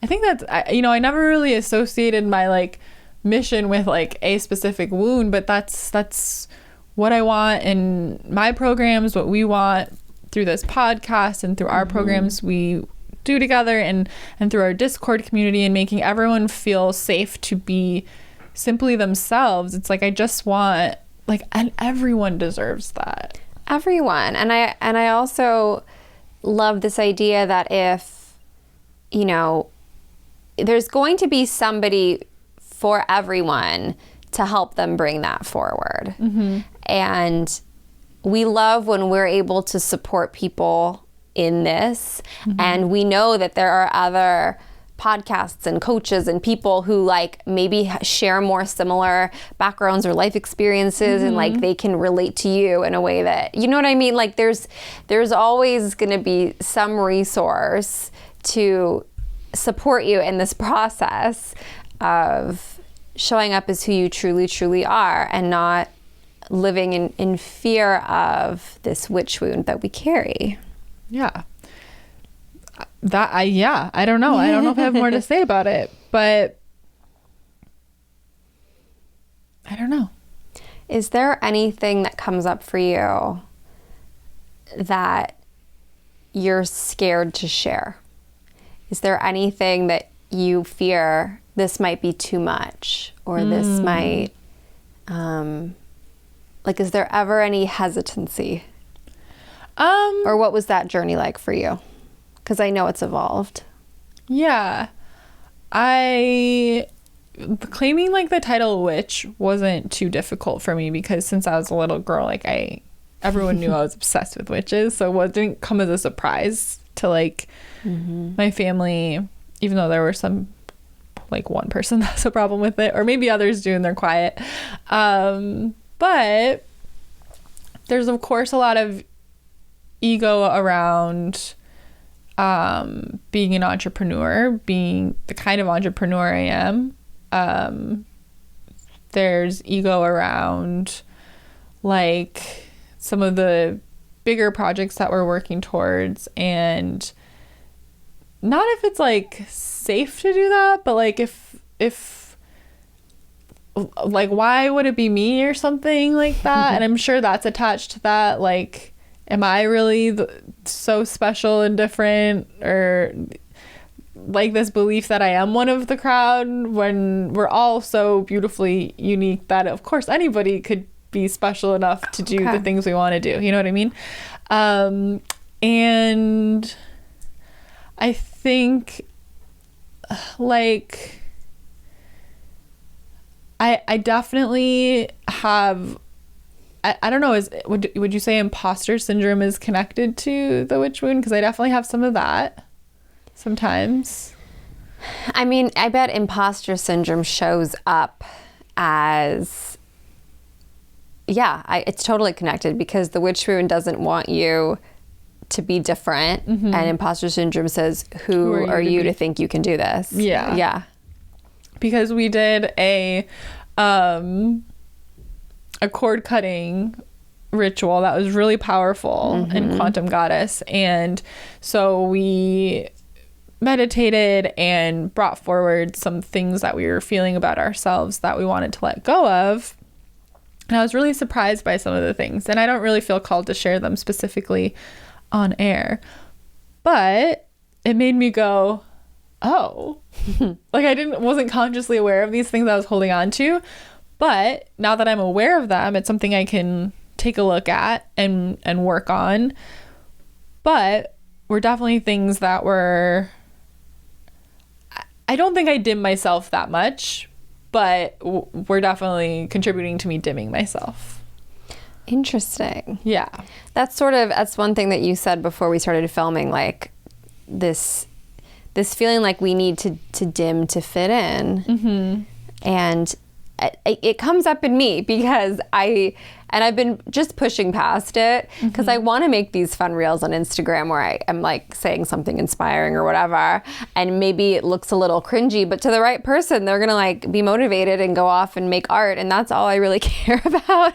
think that's, you know, I never really associated my, like, mission with, like, a specific wound, but that's what I want in my programs, what we want through this podcast and through our programs we do together, and through our Discord community, and making everyone feel safe to be simply themselves. It's like, I just want, like, and everyone deserves that. Everyone. And I also love this idea that if, you know, there's going to be somebody for everyone to help them bring that forward. And we love when we're able to support people in this. And we know that there are other podcasts and coaches and people who, like, maybe share more similar backgrounds or life experiences, and, like, they can relate to you in a way that, you know what I mean? Like, there's always going to be some resource to support you in this process of showing up as who you truly, truly are, and not living in fear of this witch wound that we carry. Yeah. I don't know. I don't know if I have more to say about it, but I don't know. Is there anything that comes up for you that you're scared to share? Is there anything that you fear this might be too much, or this might, like, is there ever any hesitancy? Or what was that journey like for you? Because I know it's evolved. Yeah. Claiming, like, the title witch wasn't too difficult for me, because since I was a little girl, like, everyone knew I was obsessed with witches, so it didn't come as a surprise to, like, my family, even though there were some, like, one person that has a problem with it, or maybe others do and they're quiet. But there's, of course, a lot of ego around being an entrepreneur, being the kind of entrepreneur I am. There's ego around, like, some of the bigger projects that we're working towards, and not if it's, like, safe to do that, but, like, if like, why would it be me or something like that? And I'm sure that's attached to that, like, am I really so special and different, or, like, this belief that I am one of the crowd, when we're all so beautifully unique that, of course, anybody could be special enough to do the things we want to do. You know what I mean? And I think, like, I definitely have, I don't know, would you say imposter syndrome is connected to the witch wound? Because I definitely have some of that. sometimes. I mean, I bet imposter syndrome shows up as, it's totally connected, because the witch wound doesn't want you to be different, and imposter syndrome says, who are you to think you can do this? Yeah. Because we did a cord cutting ritual that was really powerful in Quantum Goddess, and so we meditated and brought forward some things that we were feeling about ourselves that we wanted to let go of. And I was really surprised by some of the things, and I don't really feel called to share them specifically on air, but it made me go, oh, like wasn't consciously aware of these things I was holding on to, but now that I'm aware of them, it's something I can take a look at and work on. But were definitely things that were, I don't think I dimmed myself that much, but were definitely contributing to me dimming myself. Interesting. Yeah. That's one thing that you said before we started filming, like this feeling like we need to dim to fit in. And it comes up in me because I've been just pushing past it, because I want to make these fun reels on Instagram where I am like saying something inspiring or whatever, and maybe it looks a little cringy, but to the right person, they're gonna like be motivated and go off and make art, and that's all I really care about.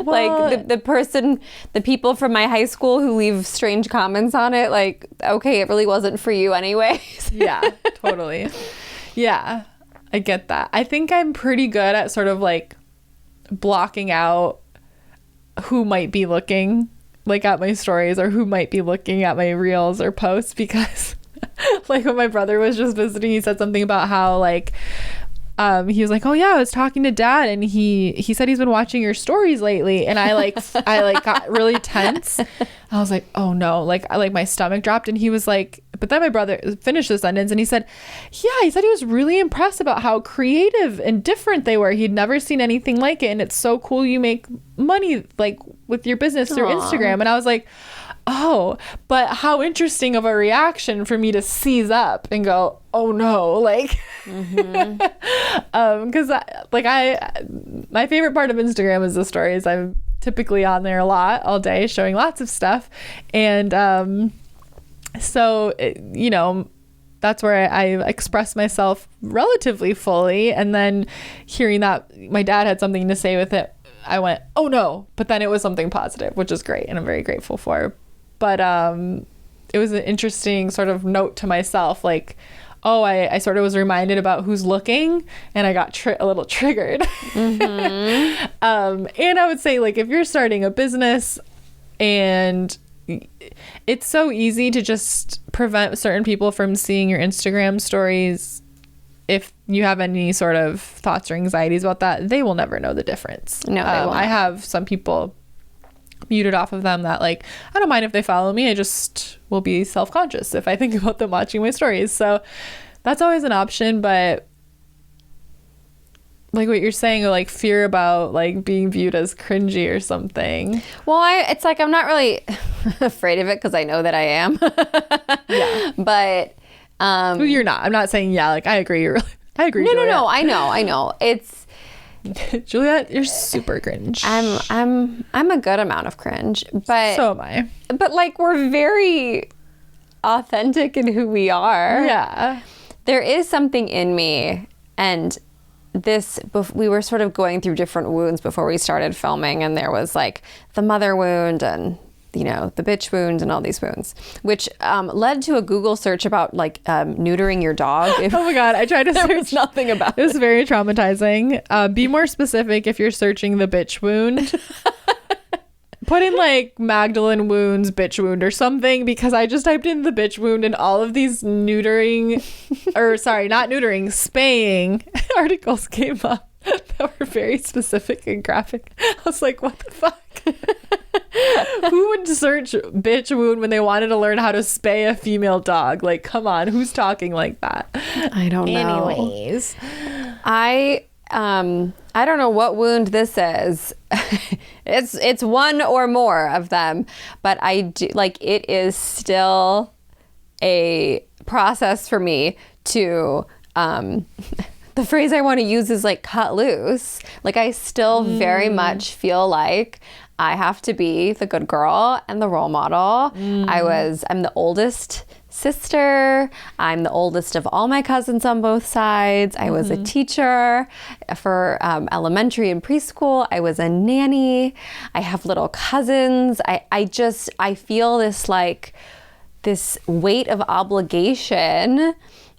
Like the people from my high school who leave strange comments on it, like, okay, it really wasn't for you anyways. Yeah, totally. Yeah, I get that. I think I'm pretty good at sort of like blocking out who might be looking like at my stories or who might be looking at my reels or posts, because like when my brother was just visiting, he said something about how like he was like, oh yeah, I was talking to Dad and he said he's been watching your stories lately, and I got really tense. I was like, oh no, like my stomach dropped, and he was like, but then my brother finished the sentence and he said he said he was really impressed about how creative and different they were. He'd never seen anything like it, and it's so cool you make money like with your business through Instagram. And I was like, oh, but how interesting of a reaction for me to seize up and go, oh no, like because my favorite part of Instagram is the stories. I'm typically on there a lot all day showing lots of stuff, and so that's where I express myself relatively fully. And then hearing that my dad had something to say with it, I went, oh no, but then it was something positive, which is great and I'm very grateful for. But it was an interesting sort of note to myself, like, oh, I sort of was reminded about who's looking, and I got a little triggered. And I would say, like, if you're starting a business, and it's so easy to just prevent certain people from seeing your Instagram stories. If you have any sort of thoughts or anxieties about that, they will never know the difference. No, they won't. I have some people muted off of them that, like, I don't mind if they follow me, I just will be self-conscious if I think about them watching my stories. So that's always an option. But like what you're saying, like fear about like being viewed as cringy or something. Well, it's like I'm not really afraid of it because I know that I am. Yeah. But well, you're not. I'm not saying like I agree. I agree. No. I know. It's Juliet, you're super cringe. I'm a good amount of cringe, but so am I. But like we're very authentic in who we are. Yeah. There is something in me, and we were sort of going through different wounds before we started filming, and there was like the mother wound and the bitch wound and all these wounds, which led to a Google search about like neutering your dog. Oh my God, I tried to search nothing about it. It was very traumatizing. Be more specific if you're searching the bitch wound. Put in like Magdalene wounds, bitch wound or something, because I just typed in the bitch wound and all of these spaying articles came up that were very specific and graphic. I was like, what the fuck? Who would search bitch wound when they wanted to learn how to spay a female dog? Like, come on, who's talking like that? I don't know. Anyways, I don't know what wound this is. It's one or more of them, but I do like it is still a process for me to the phrase I want to use is like cut loose. Like I still very much feel like I have to be the good girl and the role model. I'm the oldest sister. I'm the oldest of all my cousins on both sides. I was a teacher for elementary and preschool. I was a nanny. I have little cousins. I feel this like this weight of obligation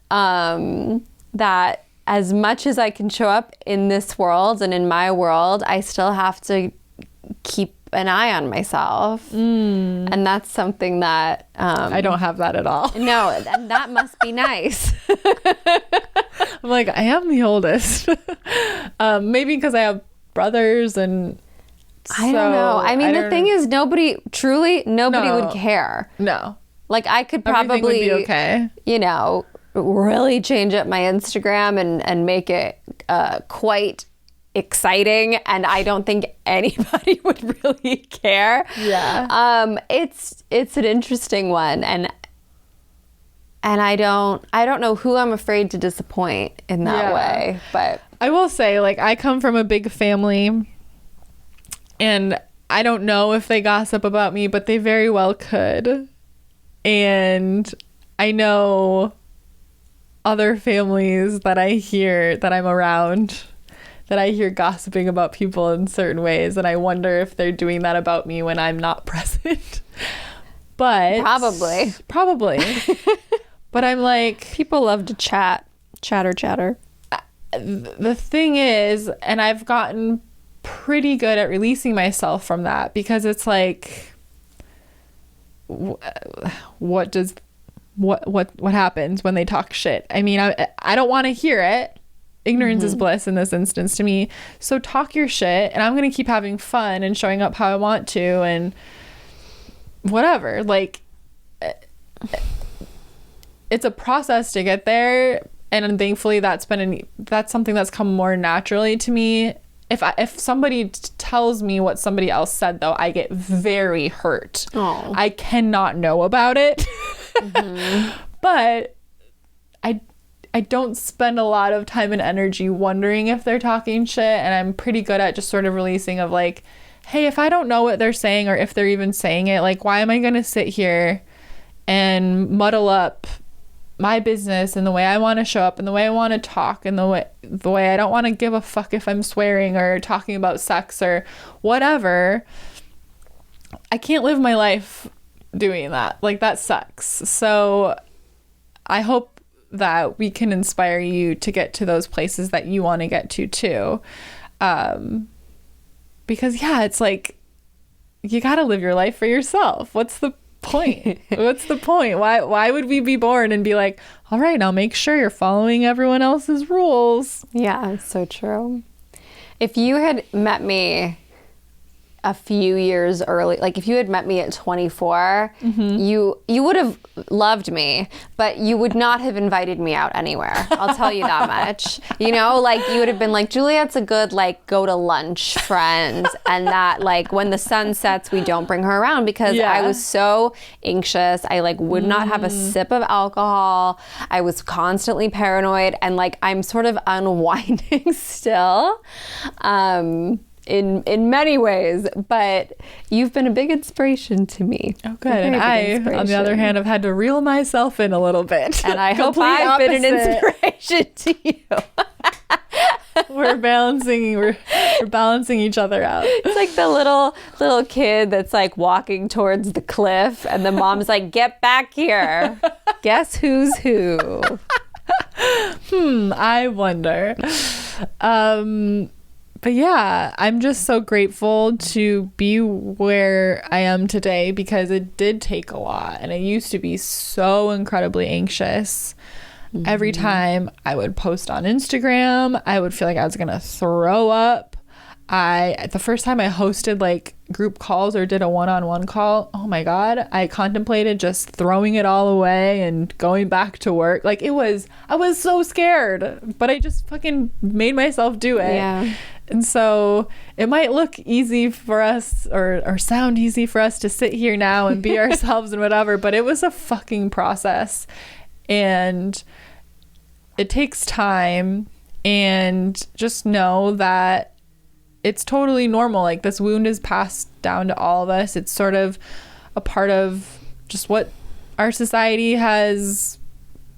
that as much as I can show up in this world and in my world, I still have to keep an eye on myself. And that's something that I don't have that at all. No, and that must be nice. I'm like, I am the oldest. Maybe because I have brothers and I don't know. I mean, the thing is, nobody would care. No. Like I could Everything probably would be okay. You know, really change up my Instagram and make it quite exciting, and I don't think anybody would really care. Yeah. It's an interesting one, and I don't know who I'm afraid to disappoint in that way. But I will say, like, I come from a big family, and I don't know if they gossip about me, but they very well could. And I know other families that I hear, that I'm around, that I hear gossiping about people in certain ways, and I wonder if they're doing that about me when I'm not present. But probably. But I'm like, people love to chatter. The thing is, and I've gotten pretty good at releasing myself from that, because it's like, what happens when they talk shit? I mean, I don't want to hear it. Ignorance is bliss in this instance to me. So talk your shit, and I'm going to keep having fun and showing up how I want to and whatever. Like, it's a process to get there, and thankfully that's something that's come more naturally to me. If somebody tells me what somebody else said, though, I get very hurt. Oh. I cannot know about it. But I don't spend a lot of time and energy wondering if they're talking shit, and I'm pretty good at just sort of releasing of like, hey, if I don't know what they're saying or if they're even saying it, like, why am I going to sit here and muddle up my business and the way I want to show up and the way I want to talk and the way I don't want to give a fuck if I'm swearing or talking about sex or whatever. I can't live my life doing that. Like, that sucks. So I hope that we can inspire you to get to those places that you want to get to too. Because it's like, you got to live your life for yourself. What's the point? Why would we be born and be like, all right, I'll make sure you're following everyone else's rules? Yeah, it's so true. If you had met me a few years early, like if you had met me at 24, you would have loved me, but you would not have invited me out anywhere. I'll tell you that much. You know, like you would have been like, Juliet's a good like go to lunch friend, and that like when the sun sets we don't bring her around, because I was so anxious. I like would not have a sip of alcohol. I was constantly paranoid, and like I'm sort of unwinding still. In many ways, but you've been a big inspiration to me. Oh, good. And I, on the other hand, have had to reel myself in a little bit. And I hope I've been an inspiration to you. We're balancing each other out. It's like the little kid that's like walking towards the cliff, and the mom's like, "Get back here! Guess who's who?" I wonder. But yeah, I'm just so grateful to be where I am today, because it did take a lot, and I used to be so incredibly anxious. Every time I would post on Instagram, I would feel like I was gonna throw up. The first time I hosted like group calls or did a one-on-one call, oh my God, I contemplated just throwing it all away and going back to work. Like I was so scared, but I just fucking made myself do it. Yeah. And so it might look easy for us or sound easy for us to sit here now and be ourselves and whatever, but it was a fucking process. And it takes time, and just know that it's totally normal. Like, this wound is passed down to all of us. It's sort of a part of just what our society has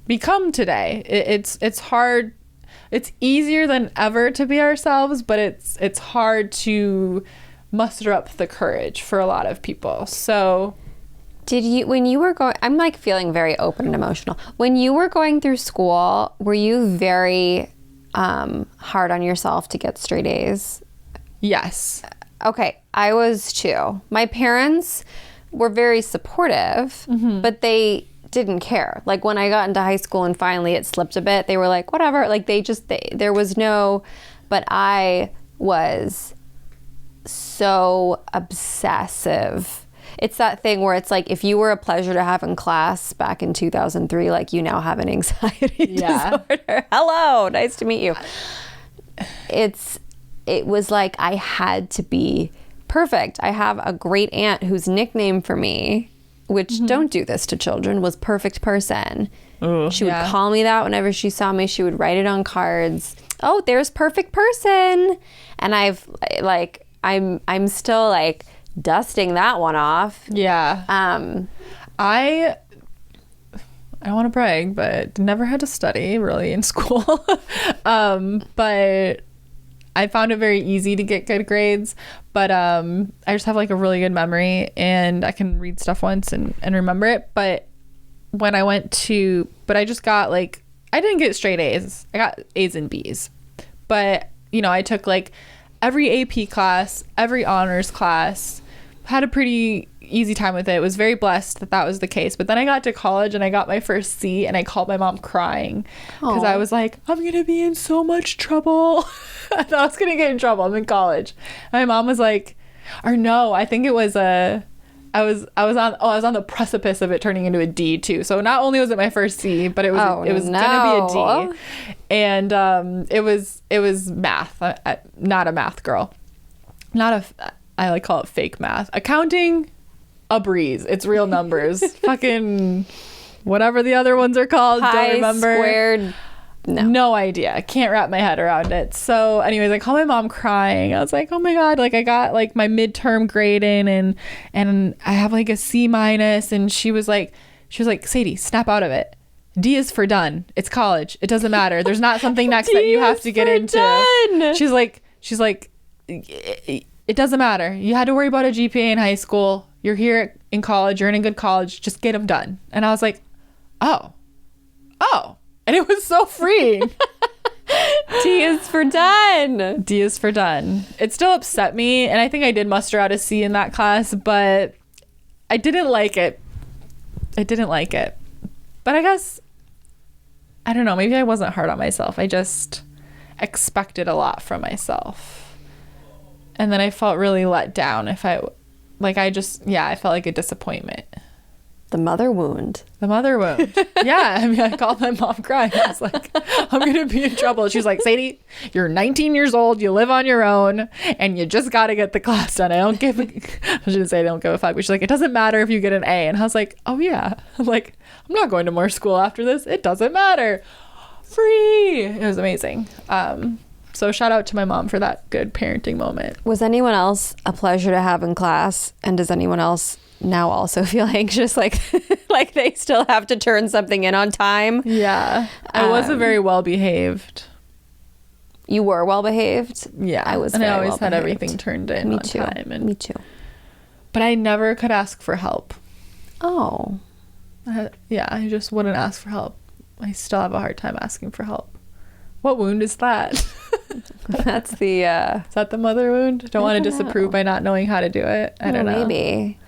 become today. It's hard. It's easier than ever to be ourselves, but it's hard to muster up the courage for a lot of people. So when you were going, I'm like feeling very open and emotional. When you were going through school, were you very hard on yourself to get straight A's? Yes. Okay, I was too. My parents were very supportive, but they didn't care. Like, when I got into high school and finally it slipped a bit, they were like, whatever. Like, there was no, but I was so obsessive. It's that thing where it's like, if you were a pleasure to have in class back in 2003, like, you now have an anxiety disorder. Hello, nice to meet you. It was like I had to be perfect. I have a great aunt whose nickname for me, which don't do this to children, was Perfect Person. Ooh, she would call me that whenever she saw me. She would write it on cards. Oh, there's Perfect Person. And I'm still like dusting that one off. Yeah. I don't want to brag, but never had to study really in school. But I found it very easy to get good grades, but I just have like a really good memory, and I can read stuff once and remember it. But when I I just got like, I didn't get straight A's. I got A's and B's. But, I took like every AP class, every honors class, had a pretty easy time with it. Was very blessed that was the case. But then I got to college and I got my first C, and I called my mom crying because I was like, I'm going to be in so much trouble. I thought I was going to get in trouble. I'm in college. And my mom was like, or no, I think it was I was on the precipice of it turning into a D too. So not only was it my first C, but it was going to be a D. And it was math. I'm not a math girl. I like call it fake math. Accounting, a breeze. It's real numbers. Fucking whatever the other ones are called. Pi, don't remember. Squared. No idea. I can't wrap my head around it. So anyways, I called my mom crying. I was like, oh my God, like I got like my midterm grade in and I have like a C-. And she was like, Sadie, snap out of it. D is for done. It's college. It doesn't matter. There's not something next that you have to get into. Done. She's like, it doesn't matter. You had to worry about a GPA in high school. You're here in college. You're in a good college. Just get them done. And I was like, oh. And it was so freeing. D is for done. D is for done. It still upset me. And I think I did muster out a C in that class, but I didn't like it. But I guess, I don't know, maybe I wasn't hard on myself. I just expected a lot from myself. And then I felt really let down I felt like a disappointment. The mother wound. Yeah. I mean, I called my mom crying. I was like, I'm going to be in trouble. She's like, Sadie, you're 19 years old. You live on your own and you just got to get the class done. I shouldn't say I don't give a fuck, but she's like, it doesn't matter if you get an A. And I was like, oh yeah. I'm like, I'm not going to more school after this. It doesn't matter. Free. It was amazing. So shout out to my mom for that good parenting moment. Was anyone else a pleasure to have in class? And does anyone else now also feel anxious, like like they still have to turn something in on time? Yeah. I was a very well-behaved. You were well-behaved? Yeah. I was and very I always well-behaved. had everything turned in on time. And, Me too. But I never could ask for help. Oh. I just wouldn't ask for help. I still have a hard time asking for help. What wound is that? That's the... Is that the mother wound? Don't want to disapprove by not knowing how to do it. I don't know. Maybe.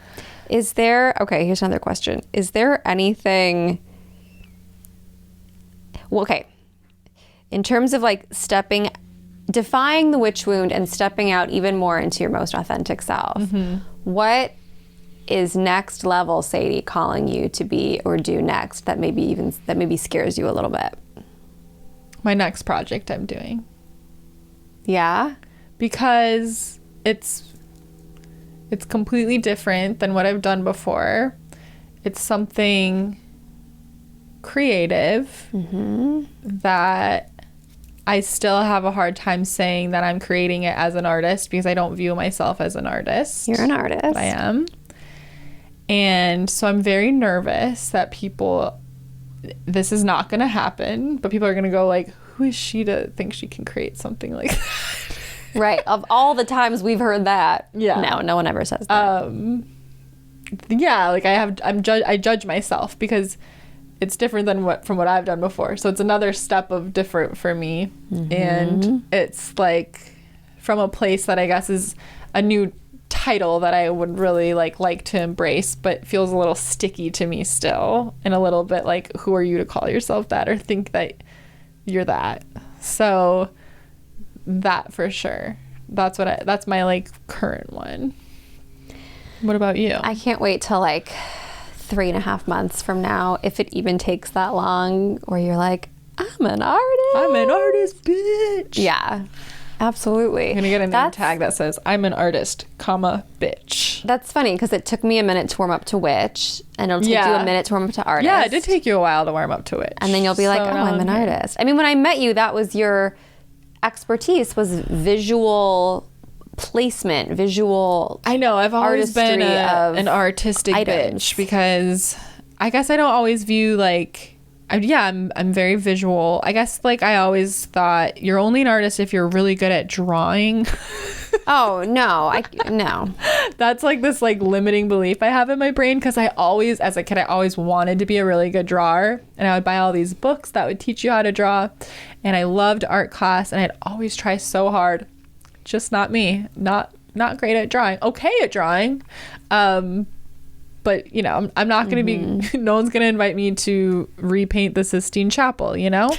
Is there... Okay, here's another question. Is there anything... Well, okay. In terms of like defying the witch wound and stepping out even more into your most authentic self, what is next level Sadie calling you to be or do next that maybe scares you a little bit? My next project I'm doing. Yeah? because it's completely different than what I've done before. It's something creative that I still have a hard time saying that I'm creating it as an artist, because I don't view myself as an artist. You're an artist. I am. And so I'm very nervous that this is not going to happen, but people are going to go like, who is she to think she can create something like that? Right. Of all the times we've heard that. Yeah. No one ever says that. Yeah, like I judge myself because it's different than from what I've done before. So it's another step of different for me. And it's like from a place that I guess is a new title that I would really like to embrace, but feels a little sticky to me still, and a little bit like, who are you to call yourself that or think that you're that? So that for sure. That's my like current one. What about you? I can't wait till like 3.5 months from now, if it even takes that long, where you're like, I'm an artist, bitch. Yeah, absolutely. I'm gonna get a name tag that says, I'm an artist, comma, bitch. That's funny, because it took me a minute to warm up to witch, and it'll take you a minute to warm up to artist. Yeah, it did take you a while to warm up to witch. And then you'll be like, I'm an artist. I mean, when I met you, that was your expertise, was visual placement, visual. I know, I've always been an artistic items. bitch, because I guess I don't always view like, I'm very visual. I guess like I always thought you're only an artist if you're really good at drawing. Oh no, no. That's like this like limiting belief I have in my brain, because I always, as a kid, I always wanted to be a really good drawer, and I would buy all these books that would teach you how to draw, and I loved art class, and I'd always try so hard. Just not me. Not great at drawing. Okay at drawing. But, you know, I'm not going to be, no one's going to invite me to repaint the Sistine Chapel, you know?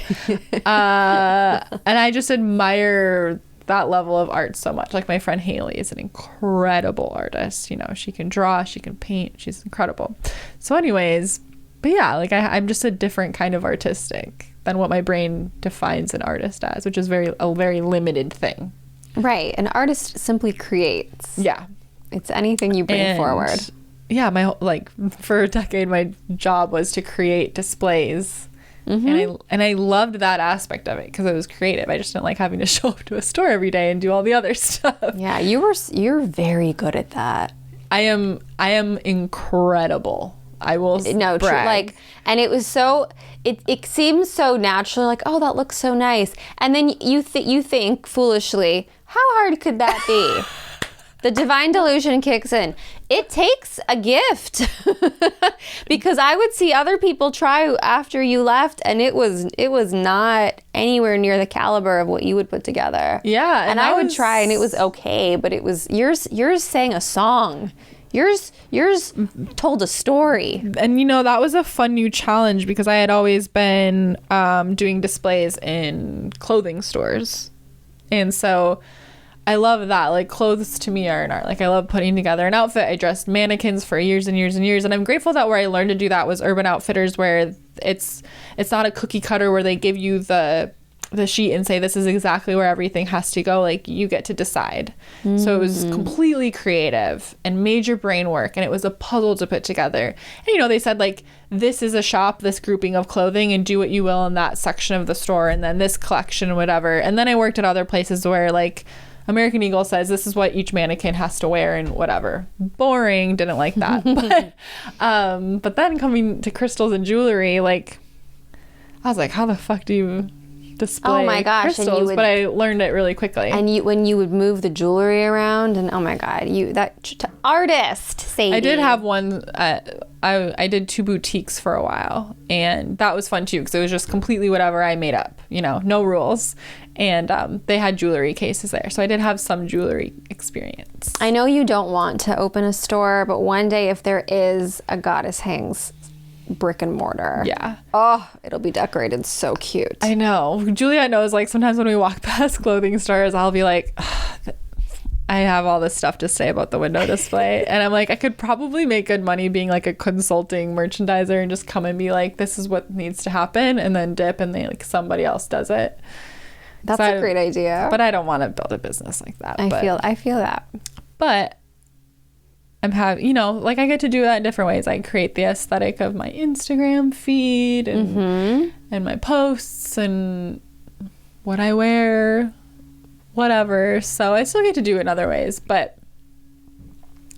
And I just admire that level of art so much. Like my friend Haley is an incredible artist. You know, she can draw, she can paint. She's incredible. So anyways, but yeah, like I'm just a different kind of artistic than what my brain defines an artist as, which is a very limited thing. Right. An artist simply creates. Yeah. It's anything you bring forward. Yeah, for a decade, my job was to create displays. And I loved that aspect of it because it was creative. I just didn't like having to show up to a store every day and do all the other stuff. Yeah, you're very good at that. I am incredible. I will brag. Like, and it was so, it seems so natural, like, oh, that looks so nice. And then you think foolishly, how hard could that be? The divine delusion kicks in. It takes a gift because I would see other people try after you left, and it was not anywhere near the caliber of what you would put together. Yeah, and I would try, and it was okay, but it was yours sang a song. Yours told a story. And, you know, that was a fun new challenge because I had always been doing displays in clothing stores. And so I love that. Like, clothes to me are an art. Like, I love putting together an outfit. I dressed mannequins for years and years and years. And I'm grateful that where I learned to do that was Urban Outfitters, where it's not a cookie cutter where they give you the sheet and say this is exactly where everything has to go. Like, you get to decide. So it was completely creative and major brain work, and it was a puzzle to put together. And, you know, they said, like, this is a shop, this grouping of clothing, and do what you will in that section of the store, and then this collection, whatever. And then I worked at other places where, like, American Eagle says this is what each mannequin has to wear and whatever. Boring, didn't like that. But then coming to crystals and jewelry, like, I was like, how the fuck do you display crystals? But I learned it really quickly. And when you would move the jewelry around, and oh my god, artist Sadie. I did have one. I did 2 boutiques for a while, and that was fun too because it was just completely whatever I made up. You know, no rules. And they had jewelry cases there, so I did have some jewelry experience. I know you don't want to open a store, but one day if there is a Goddess Hangs brick and mortar, it'll be decorated so cute. I know. Juliet knows, like, sometimes when we walk past clothing stores, I'll be like, I have all this stuff to say about the window display, and I'm like, I could probably make good money being like a consulting merchandiser and just come and be like, this is what needs to happen, and then dip, and somebody else does it. That's a great idea. But I don't want to build a business like that. I feel that. But I'm having, like I get to do that in different ways. I create the aesthetic of my Instagram feed and my posts and what I wear, whatever. So I still get to do it in other ways. But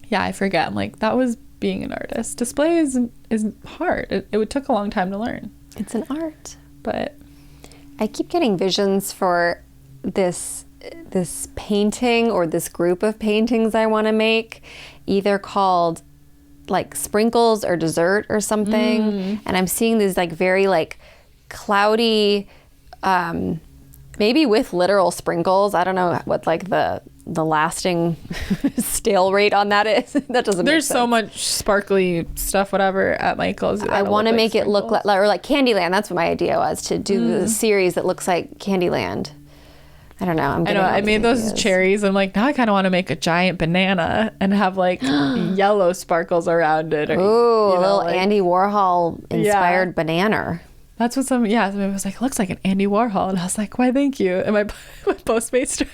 yeah, I forget. I'm like, that was being an artist. Display is hard. It took a long time to learn. It's an art. But I keep getting visions for this painting or this group of paintings I want to make, either called like sprinkles or dessert or something. And I'm seeing these like very like cloudy, maybe with literal sprinkles. I don't know what like the lasting stale rate on that is. That doesn't make sense. There's so much sparkly stuff, whatever, at Michael's. I want to make it look like, or like Candyland. That's what my idea was, to do the series that looks like Candyland. I don't know. I made those cherries. I'm like, now I kind of want to make a giant banana and have like yellow sparkles around it. Or, ooh, a little like, Andy Warhol inspired banana. That's what somebody was like, looks like an Andy Warhol. And I was like, why, thank you. And my Postmates driver.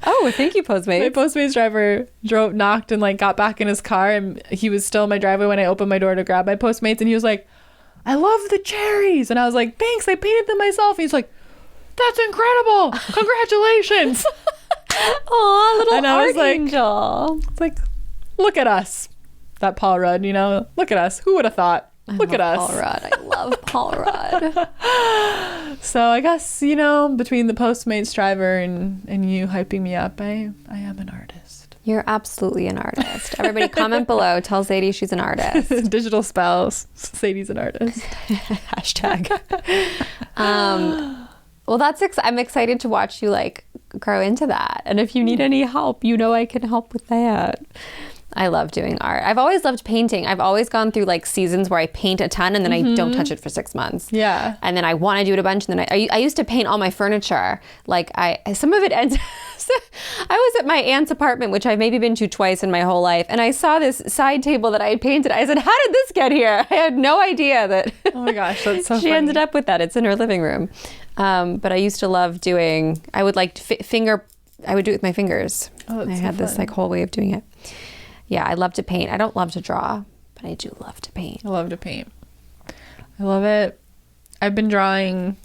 Oh, thank you, Postmates. My Postmates driver knocked and like got back in his car, and he was still in my driveway when I opened my door to grab my Postmates, and he was like, I love the cherries. And I was like, thanks, I painted them myself. And he's like, that's incredible. Congratulations. Aw, little art angel. It's like, look at us. That Paul Rudd, look at us. Who would have thought? Look at us. Paul Rudd. I love Paul Rudd. So I guess, between the Postmates driver and you hyping me up, I am an artist. You're absolutely an artist. Everybody comment below. Tell Sadie she's an artist. Digital spells. Sadie's an artist. Hashtag. Well, I'm excited to watch you like grow into that. And if you need any help, I can help with that. I love doing art. I've always loved painting. I've always gone through like seasons where I paint a ton and then I don't touch it for 6 months. Yeah. And then I want to do it a bunch. And then I used to paint all my furniture. Like some of it ends. I was at my aunt's apartment, which I've maybe been to twice in my whole life. And I saw this side table that I had painted. I said, how did this get here? I had no idea that. Oh my gosh, that's so she funny. ended up with that. It's in her living room. But I used to love doing, I would like I would do it with my fingers. Oh, that's I had this like whole way of doing it. Yeah, I love to paint. I don't love to draw, but I do love to paint. I love to paint. I love it. I've been drawing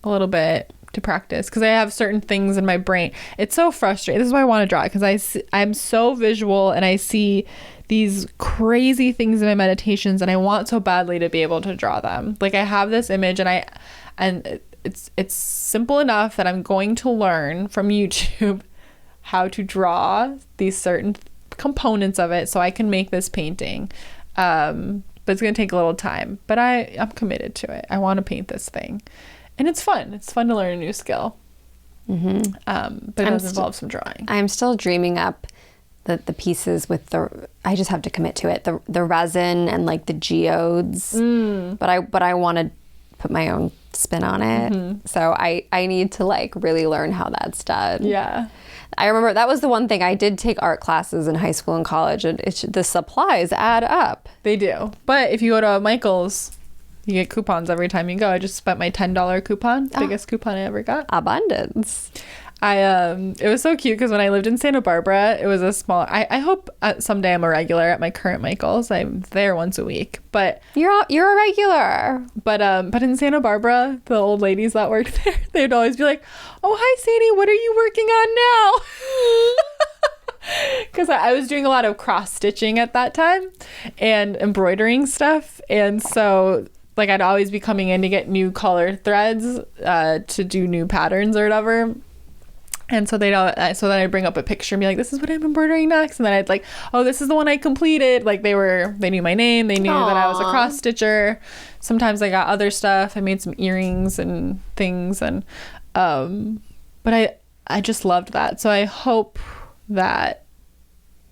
a little bit to practice because I have certain things in my brain. It's so frustrating. This is why I want to draw, because I'm so visual and I see these crazy things in my meditations and I want so badly to be able to draw them. Like I have this image and it's simple enough that I'm going to learn from YouTube how to draw these certain components of it so I can make this painting. But it's going to take a little time. But I'm committed to it. I want to paint this thing. And it's fun. It's fun to learn a new skill. Mm-hmm. But it does involve some drawing. I'm still dreaming up the pieces with I just have to commit to it. The resin and like the geodes. But I want to put my own spin on it. Mm-hmm. So I need to like really learn how that's done. Yeah. I remember that was the one thing. I did take art classes in high school and college, and the supplies add up. They do. But if you go to Michael's, you get coupons every time you go. I just spent my $10 coupon, biggest coupon I ever got. Abundance. It was so cute because when I lived in Santa Barbara, it was a small. I hope someday I'm a regular at my current Michael's. I'm there once a week, but you're a regular. But in Santa Barbara, the old ladies that worked there, they'd always be like, "Oh, hi Sadie, what are you working on now?" Because I was doing a lot of cross stitching at that time and embroidering stuff, and so like I'd always be coming in to get new color threads to do new patterns or whatever. And so then I'd bring up a picture and be like, this is what I'm embroidering next. And then I'd like, oh, this is the one I completed. Like they knew my name. They knew that I was a cross stitcher. Sometimes I got other stuff. I made some earrings and things. And, but I just loved that. So I hope that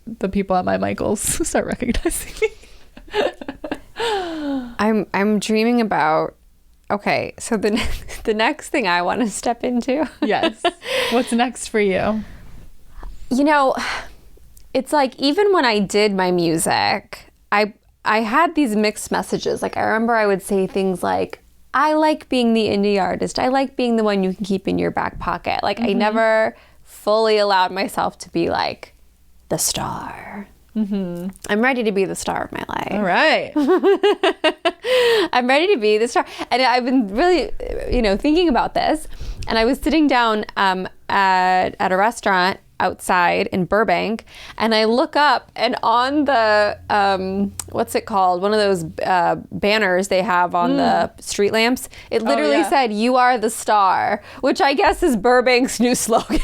the people at my Michael's start recognizing me. I'm dreaming about, okay, so the next thing I want to step into. Yes. What's next for you? It's like even when I did my music, I had these mixed messages. Like I remember I would say things like, I like being the indie artist. I like being the one you can keep in your back pocket. Like, I never fully allowed myself to be like the star. I'm ready to be the star of my life. All right. I'm ready to be the star. And I've been really, thinking about this. And I was sitting down at a restaurant outside in Burbank, and I look up, and on the what's it called, one of those banners they have on the street lamps, it literally said, "You are the star," which I guess is Burbank's new slogan.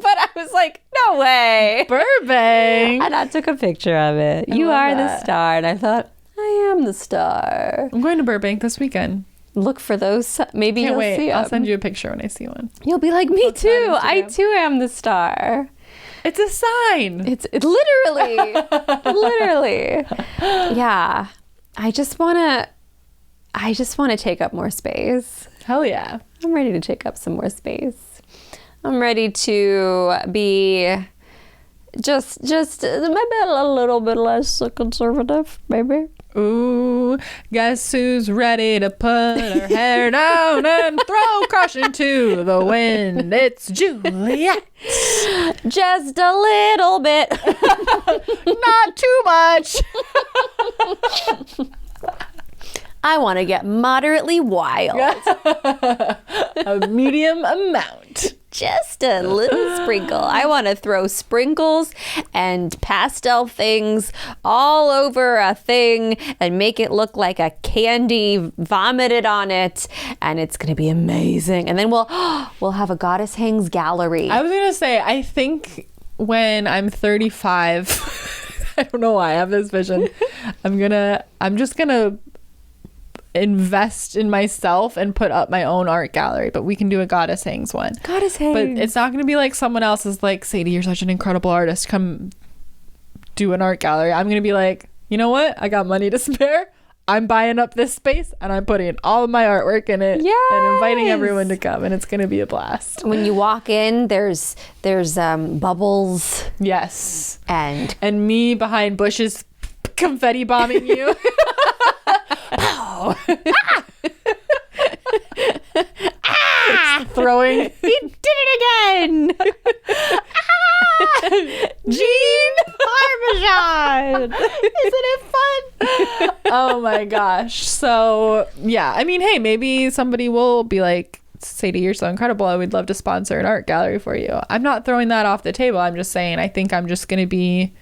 But I was like, no way, Burbank. And I took a picture of it. You are the star. And I thought, I am the star. I'm going to Burbank this weekend. Look for those. Maybe you'll see them. I'll send you a picture when I see one. You'll be like, me too. I too am the star. It's a sign. It's literally, literally. Yeah. I just want to take up more space. Hell yeah. I'm ready to take up some more space. I'm ready to be just maybe a little bit less conservative, maybe. Ooh, guess who's ready to put her hair down and throw caution to the wind? It's Juliet. Just a little bit. Not too much. I want to get moderately wild. A medium amount. Just a little sprinkle. I want to throw sprinkles and pastel things all over a thing and make it look like a candy vomited on it, and it's going to be amazing. And then we'll have a Goddess Hangs gallery. I was going to say, I think when I'm 35, I don't know why I have this vision. I'm just going to invest in myself and put up my own art gallery, but we can do a Goddess Hangs one. Goddess Hangs. But it's not going to be like someone else is like, Sadie, you're such an incredible artist, come do an art gallery. I'm going to be like, you know what? I got money to spare. I'm buying up this space and I'm putting all of my artwork in it. Yes. And inviting everyone to come, and it's going to be a blast. When you walk in, there's bubbles. Yes. And me behind bushes confetti bombing you. Throwing. He did it again. Jean Parmesan. Isn't it fun? Oh my gosh. So yeah, I mean, hey, maybe somebody will be like, Sadie, you're so incredible, I would love to sponsor an art gallery for you. I'm not throwing that off the table. I'm just saying, I think I'm just gonna be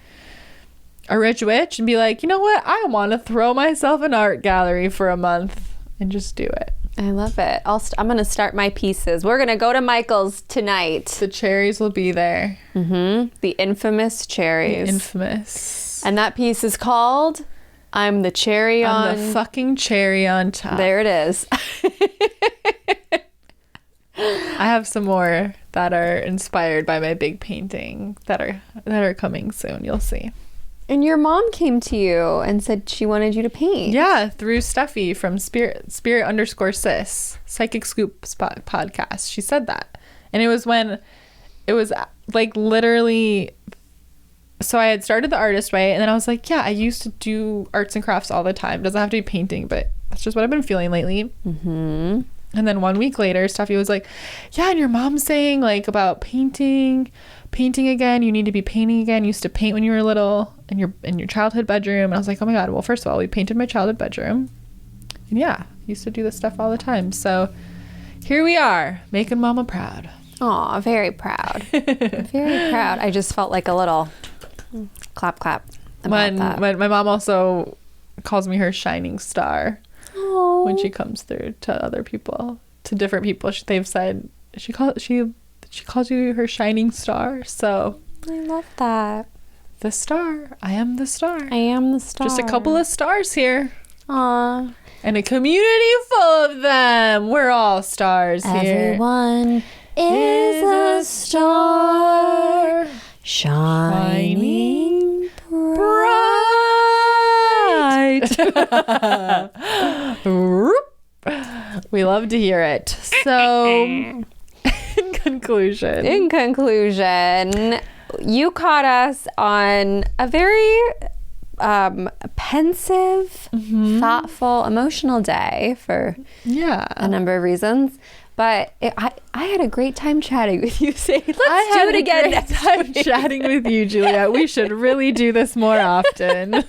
a rich witch and be like, you know what, I want to throw myself an art gallery for a month and just do it. I love it. I'm going to start my pieces. We're going to go to Michael's tonight. The cherries will be there. The infamous cherries. The infamous. And that piece is called I'm the cherry on... the fucking cherry on top. There it is. I have some more that are inspired by my big painting that are coming soon. You'll see. And your mom came to you and said she wanted you to paint. Yeah, through Steffi from Spirit_Sis, Psychic Scoop podcast. She said that. And it was when it was like literally, so I had started the artist way, and then I was like, yeah, I used to do arts and crafts all the time. It doesn't have to be painting, but that's just what I've been feeling lately. And then 1 week later, Steffi was like, yeah, and your mom's saying like about painting again. You need to be painting again. You used to paint when you were little in your childhood bedroom. And I was like, oh my God. Well, first of all, we painted my childhood bedroom. And yeah, used to do this stuff all the time. So here we are, making mama proud. Aw, very proud. Very proud. I just felt like a little clap about that. When my mom also calls me her shining star. Oh. When she comes through to other people, to different people, they've said she calls you her shining star. So I love that. The star. I am the star. I am the star. Just a couple of stars here. Aw. And a community full of them. We're all stars here. Everyone is a star shining bright. We love to hear it. So, in conclusion, you caught us on a very pensive, thoughtful, emotional day for a number of reasons. But I had a great time chatting with you, Sadie. Let's do it again next week. Chatting with you, Juliet. We should really do this more often.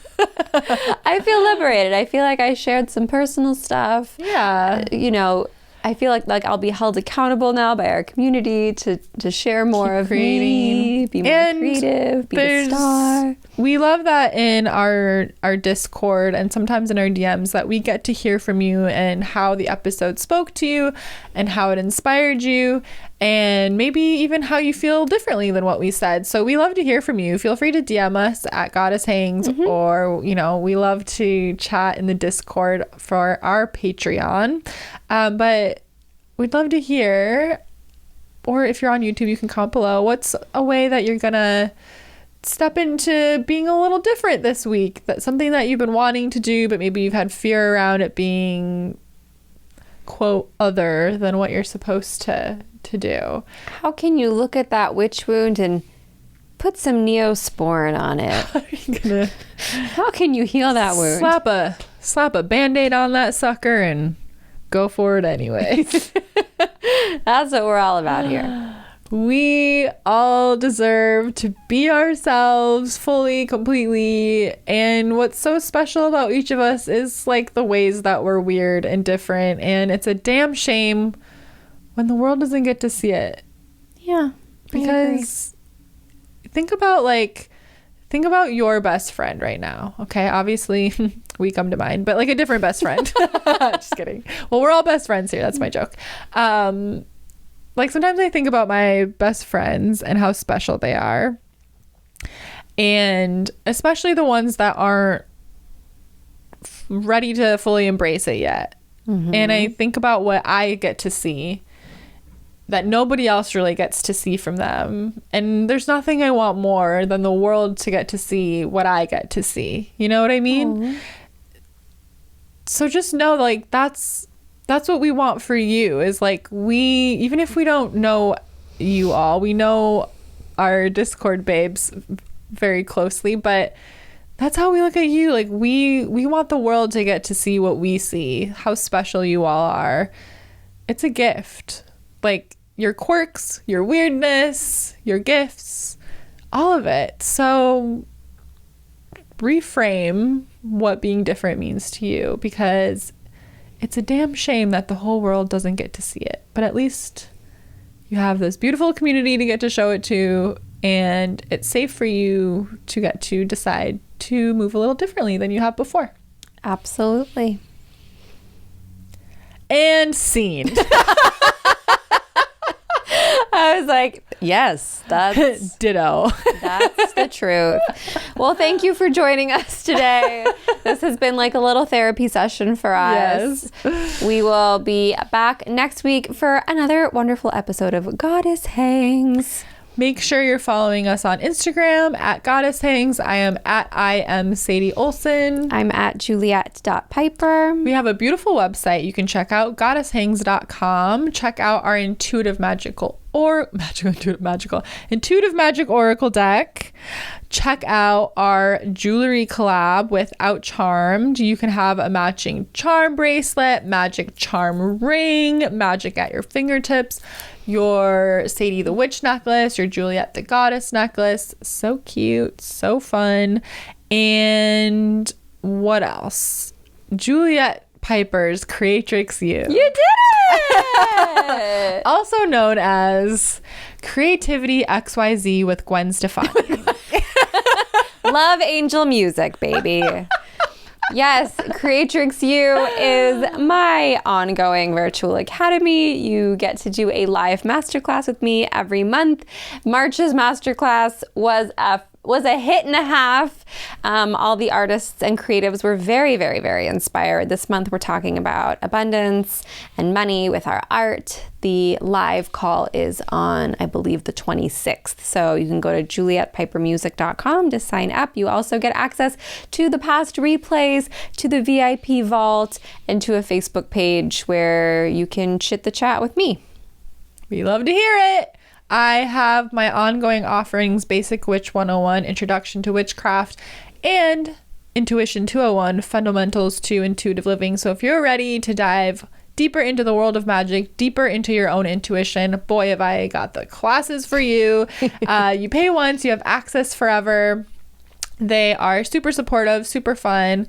I feel liberated. I feel like I shared some personal stuff. Yeah. I feel like I'll be held accountable now by our community to share more of me, be more creative, be the star. We love that in our Discord and sometimes in our DMs that we get to hear from you and how the episode spoke to you and how it inspired you and maybe even how you feel differently than what we said. So we love to hear from you. Feel free to DM us at Goddess Hangs or, we love to chat in the Discord for our Patreon. But we'd love to hear, or if you're on YouTube, you can comment below, what's a way that you're gonna step into being a little different this week? That's something that you've been wanting to do, but maybe you've had fear around it being, quote, other than what you're supposed to do. How can you look at that witch wound and put some Neosporin on it? How can you heal that wound? Slap a Band-Aid on that sucker and go for it anyway. That's what we're all about here. We all deserve to be ourselves fully, completely. And what's so special about each of us is like the ways that we're weird and different. And it's a damn shame when the world doesn't get to see it. Yeah. Because think about your best friend right now. Okay. Obviously we come to mind, but like a different best friend. Just kidding. Well, we're all best friends here. That's my joke. Like sometimes I think about my best friends and how special they are. And especially the ones that aren't ready to fully embrace it yet. And I think about what I get to see that nobody else really gets to see from them. And there's nothing I want more than the world to get to see what I get to see. You know what I mean? So just know, like, that's what we want for you, is like, even if we don't know you all, we know our Discord babes very closely, but that's how we look at you. Like, we want the world to get to see what we see, how special you all are. It's a gift. Like, your quirks, your weirdness, your gifts, all of it. So reframe what being different means to you, because it's a damn shame that the whole world doesn't get to see it. But at least you have this beautiful community to get to show it to, and it's safe for you to get to decide to move a little differently than you have before. Absolutely. And scene. I was like, yes, that's ditto. That's the truth. Well, thank you for joining us today. This has been like a little therapy session for us. Yes. We will be back next week for another wonderful episode of Goddess Hangs. Make sure you're following us on Instagram at Goddess Hangs. I am Sadie Olson. I'm at Juliet.Piper. We have a beautiful website you can check out, goddesshangs.com. Check out our intuitive magic oracle deck. Check out our jewelry collab with Out Charmed. You can have a matching charm bracelet, magic charm ring, magic at your fingertips, your Sadie the Witch necklace, your Juliet the Goddess necklace. So cute, so fun. And what else? Juliet Piper's Creatrix You. You did it! Also known as Creativity XYZ with Gwen Stefani. Love angel music, baby. Yes, Creatrix You is my ongoing virtual academy. You get to do a live masterclass with me every month. March's masterclass was a hit and a half. All the artists and creatives were very, very, very inspired. This month we're talking about abundance and money with our art. The live call is on, I believe, the 26th. So you can go to julietpipermusic.com to sign up. You also get access to the past replays, to the VIP vault, and to a Facebook page where you can chit the chat with me. We love to hear it. I have my ongoing offerings, Basic Witch 101, Introduction to Witchcraft, and Intuition 201, Fundamentals to Intuitive Living. So if you're ready to dive deeper into the world of magic, deeper into your own intuition, boy, have I got the classes for you. You pay once, you have access forever. They are super supportive, super fun,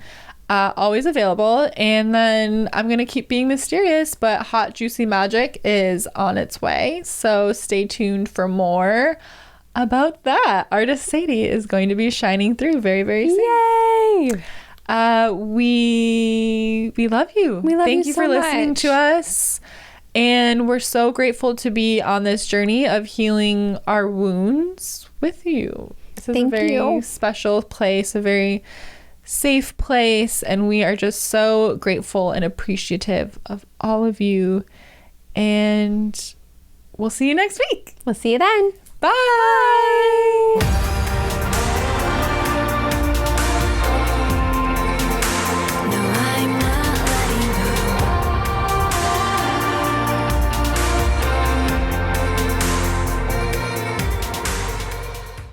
always available. And then I'm going to keep being mysterious, but hot, juicy magic is on its way. So stay tuned for more about that. Artist Sadie is going to be shining through very, very soon. Yay! We love you. We love Thank you you for so listening much. to us. And we're so grateful to be on this journey of healing our wounds with you. This is Thank a very you. special place, a very safe place. And we are just so grateful and appreciative of all of you. And we'll see you next week. We'll see you then. Bye.